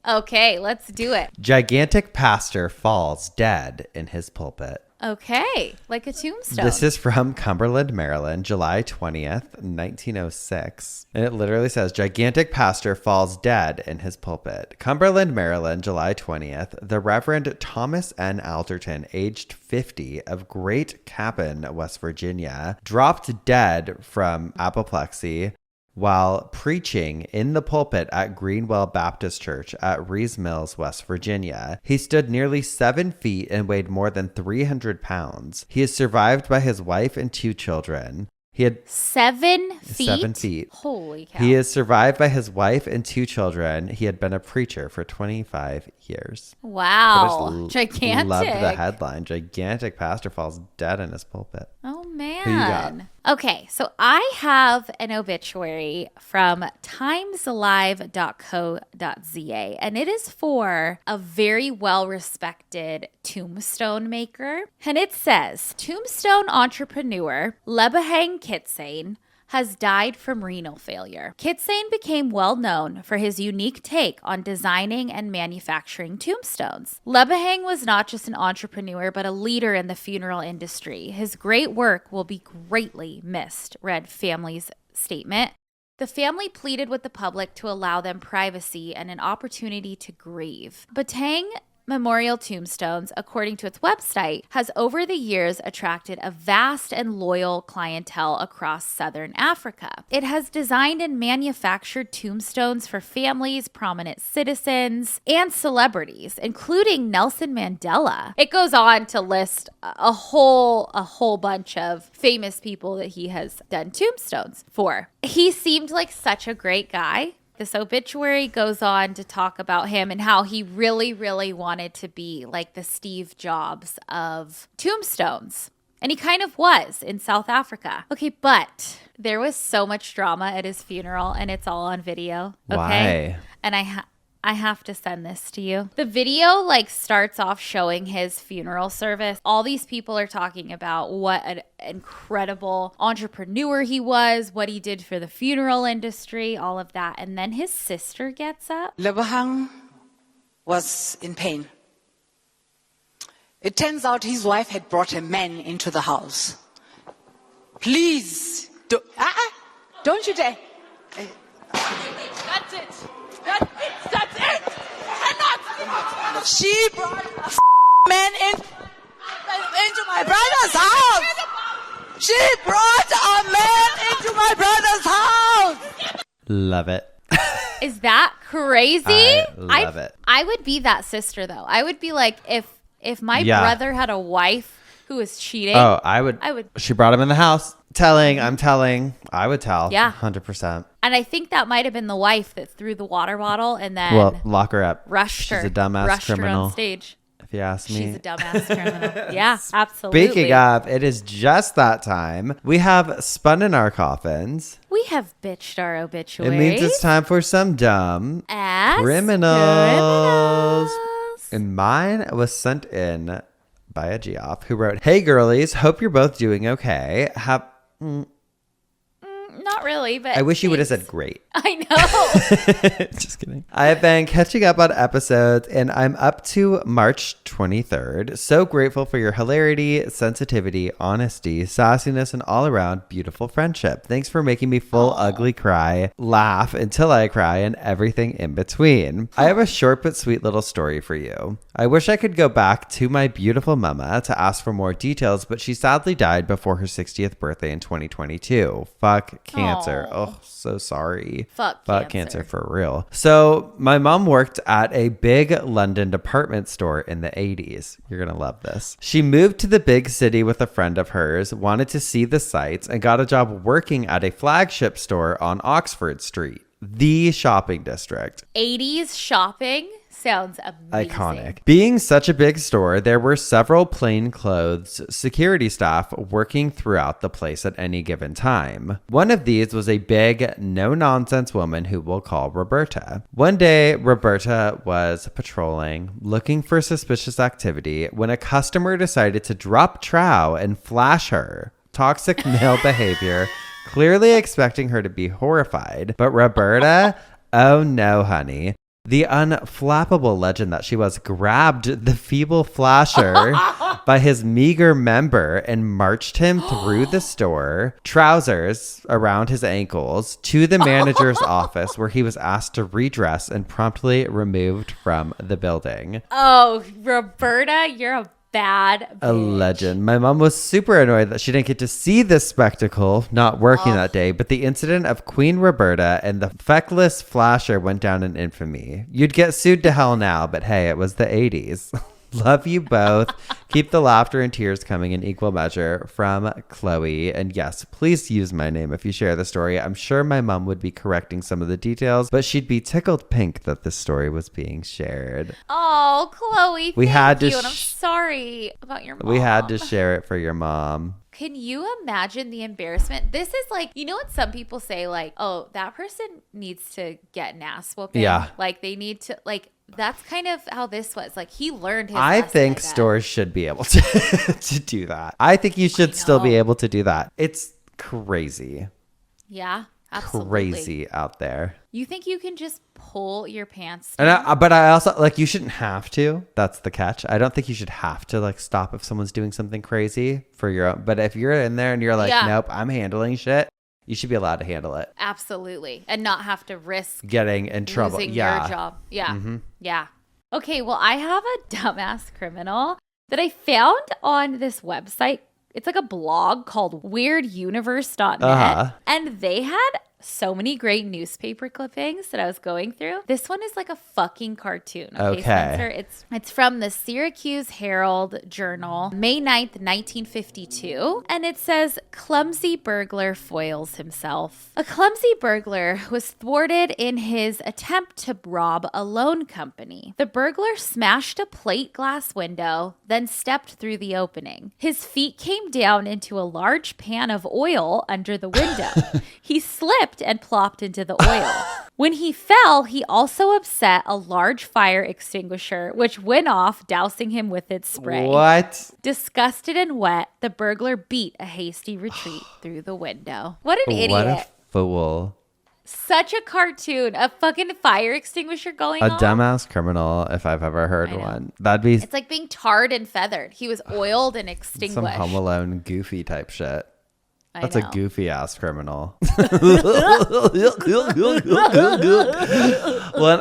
Speaker 2: Okay, let's do it.
Speaker 1: Gigantic pastor falls dead in his pulpit.
Speaker 2: Okay, like a tombstone.
Speaker 1: This is from Cumberland, Maryland, July 20th, 1906. And it literally says, gigantic pastor falls dead in his pulpit. Cumberland, Maryland, July 20th. The Reverend Thomas N. Alderton, aged 50, of Great Capon, West Virginia, dropped dead from apoplexy while preaching in the pulpit at Greenwell Baptist Church at Rees Mills, West Virginia. He stood nearly 7 feet and weighed more than 300 pounds. He is survived by his wife and 2 children. He had
Speaker 2: 7 feet?
Speaker 1: 7 feet.
Speaker 2: Holy cow.
Speaker 1: He is survived by his wife and 2 children. He had been a preacher for 25 years.
Speaker 2: Wow. Gigantic.
Speaker 1: Loved the headline. Gigantic pastor falls dead in his pulpit.
Speaker 2: Oh, man.
Speaker 1: Who you got?
Speaker 2: Okay, so I have an obituary from timesalive.co.za, and it is for a very well-respected tombstone maker. And it says, tombstone entrepreneur Lebahang Kitsane has died from renal failure. Kitsane became well known for his unique take on designing and manufacturing tombstones. Lebahang was not just an entrepreneur, but a leader in the funeral industry. His great work will be greatly missed, read family's statement. The family pleaded with the public to allow them privacy and an opportunity to grieve. Batang Memorial Tombstones, according to its website, has over the years attracted a vast and loyal clientele across southern Africa. It has designed and manufactured tombstones for families, prominent citizens, and celebrities, including Nelson Mandela. It goes on to list a whole bunch of famous people that he has done tombstones for. He seemed like such a great guy. This obituary goes on to talk about him and how he really, really wanted to be like the Steve Jobs of tombstones. And he kind of was in South Africa. Okay, but there was so much drama at his funeral and it's all on video. Okay?
Speaker 1: Why?
Speaker 2: And I have to send this to you. The video starts off showing his funeral service. All these people are talking about what an incredible entrepreneur he was, what he did for the funeral industry, all of that. And then his sister gets up.
Speaker 3: Lebahang was in pain. It turns out his wife had brought a man into the house. Please, don't you dare. That's it. That's it. Cannot. She brought a man into my brother's house. She brought a man into my brother's house.
Speaker 1: Love it.
Speaker 2: Is that crazy?
Speaker 1: I love it.
Speaker 2: I would be that sister though. I would be like, if my brother had a wife who was cheating.
Speaker 1: Oh, I would. She brought him in the house. I'm telling. I would tell.
Speaker 2: Yeah.
Speaker 1: 100%.
Speaker 2: And I think that might have been the wife that threw the water bottle and then
Speaker 1: Well, lock her up.
Speaker 2: rushed her.
Speaker 1: She's a dumbass
Speaker 2: rushed
Speaker 1: criminal.
Speaker 2: her on stage.
Speaker 1: If you ask me.
Speaker 2: She's a dumbass criminal. Yeah, absolutely.
Speaker 1: Speaking of, it is just that time. We have spun in our coffins.
Speaker 2: We have bitched our obituaries.
Speaker 1: It means it's time for some dumb
Speaker 2: Ass
Speaker 1: criminals. And mine was sent in by a Geoff who wrote, "Hey girlies, hope you're both doing okay.
Speaker 2: Not really, but
Speaker 1: I wish you would have
Speaker 2: thanks.
Speaker 1: said great."
Speaker 2: I know.
Speaker 1: Just kidding. I have been catching up on episodes and I'm up to March 23rd. So grateful for your hilarity, sensitivity, honesty, sassiness, and all around beautiful friendship. Thanks for making me full ugly cry, laugh until I cry, and everything in between. I have a short but sweet little story for you. I wish I could go back to my beautiful mama to ask for more details, but she sadly died before her 60th birthday in 2022. Fuck cancer. Oh, so sorry.
Speaker 2: Fuck
Speaker 1: cancer for real. So my mom worked at a big London department store in the 80s. You're going to love this. She moved to the big city with a friend of hers, wanted to see the sights, and got a job working at a flagship store on Oxford Street, the shopping district.
Speaker 2: 80s shopping sounds amazing.
Speaker 1: Iconic. Being such a big store, there were several plainclothes security staff working throughout the place at any given time. One of these was a big, no-nonsense woman who we'll call Roberta. One day, Roberta was patrolling, looking for suspicious activity, when a customer decided to drop trow and flash her. Toxic male behavior, clearly expecting her to be horrified. But Roberta, oh no, honey. The unflappable legend that she was, grabbed the feeble flasher by his meager member and marched him through the store, trousers around his ankles, to the manager's office, where he was asked to redress and promptly removed from the building.
Speaker 2: Oh, Roberta, you're a bad bitch.
Speaker 1: A legend. My mom was super annoyed that she didn't get to see this spectacle, not working that day, but the incident of Queen Roberta and the feckless flasher went down in infamy. You'd get sued to hell now, but hey, it was the 80s. Love you both. Keep the laughter and tears coming in equal measure, from Chloe. And yes, please use my name if you share the story. I'm sure my mom would be correcting some of the details, but she'd be tickled pink that this story was being shared.
Speaker 2: Oh, Chloe,
Speaker 1: We had to
Speaker 2: and I'm sorry about your mom.
Speaker 1: We had to share it for your mom.
Speaker 2: Can you imagine the embarrassment? This is like, you know what some people say, like, oh, that person needs to get an ass whooping.
Speaker 1: Yeah.
Speaker 2: Like they need to, like, that's kind of how this was. Like he learned his
Speaker 1: I
Speaker 2: lesson,
Speaker 1: think
Speaker 2: I bet.
Speaker 1: stores should be able to to do that. I think you should still be able to do that. It's crazy.
Speaker 2: Yeah, absolutely.
Speaker 1: Crazy out there.
Speaker 2: You think you can just pull your pants
Speaker 1: And
Speaker 2: down?
Speaker 1: but I also, like, you shouldn't have to. That's the catch. I don't think you should have to, like, stop if someone's doing something crazy for your own. But if you're in there and you're like, nope, I'm handling shit, you should be allowed to handle it.
Speaker 2: Absolutely. And not have to risk
Speaker 1: Getting in trouble.
Speaker 2: losing your job. Yeah. Yeah. Okay, well, I have a dumbass criminal that I found on this website. It's like a blog called weirduniverse.net. And they had so many great newspaper clippings that I was going through. This one is like a fucking cartoon. Okay. Spencer, it's from the Syracuse Herald Journal, May 9th, 1952. And it says, clumsy burglar foils himself. A clumsy burglar was thwarted in his attempt to rob a loan company. The burglar smashed a plate glass window, then stepped through the opening. His feet came down into a large pan of oil under the window. He slipped and plopped into the oil. When he fell, he also upset a large fire extinguisher, which went off, dousing him with its spray.
Speaker 1: What?
Speaker 2: Disgusted and wet, the burglar beat a hasty retreat through the window. What an idiot.
Speaker 1: What a fool.
Speaker 2: Such a cartoon. A fucking fire extinguisher going
Speaker 1: A
Speaker 2: on.
Speaker 1: dumbass criminal, if I've ever heard one. That'd be
Speaker 2: It's like being tarred and feathered. He was oiled and extinguished.
Speaker 1: some Home Alone goofy type shit. That's a goofy ass criminal. Well,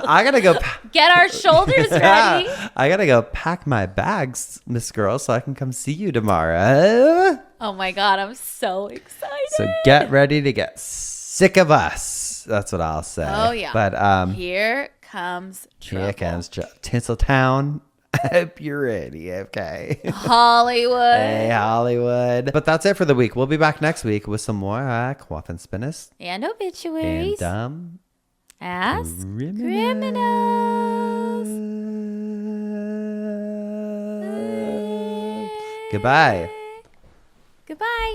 Speaker 1: I gotta go.
Speaker 2: Get our shoulders ready.
Speaker 1: I gotta go pack my bags, Miss Girl, so I can come see you tomorrow.
Speaker 2: Oh my God, I'm so excited.
Speaker 1: So get ready to get sick of us. That's what I'll say.
Speaker 2: Oh yeah.
Speaker 1: But
Speaker 2: here comes trouble.
Speaker 1: here comes Tinseltown. hope you're ready. Okay.
Speaker 2: Hollywood.
Speaker 1: Hey, Hollywood. But that's it for the week. We'll be back next week with some more Coffin Spinners
Speaker 2: And
Speaker 1: and
Speaker 2: obituaries.
Speaker 1: dumb
Speaker 2: As
Speaker 1: criminals. Goodbye.
Speaker 2: Goodbye.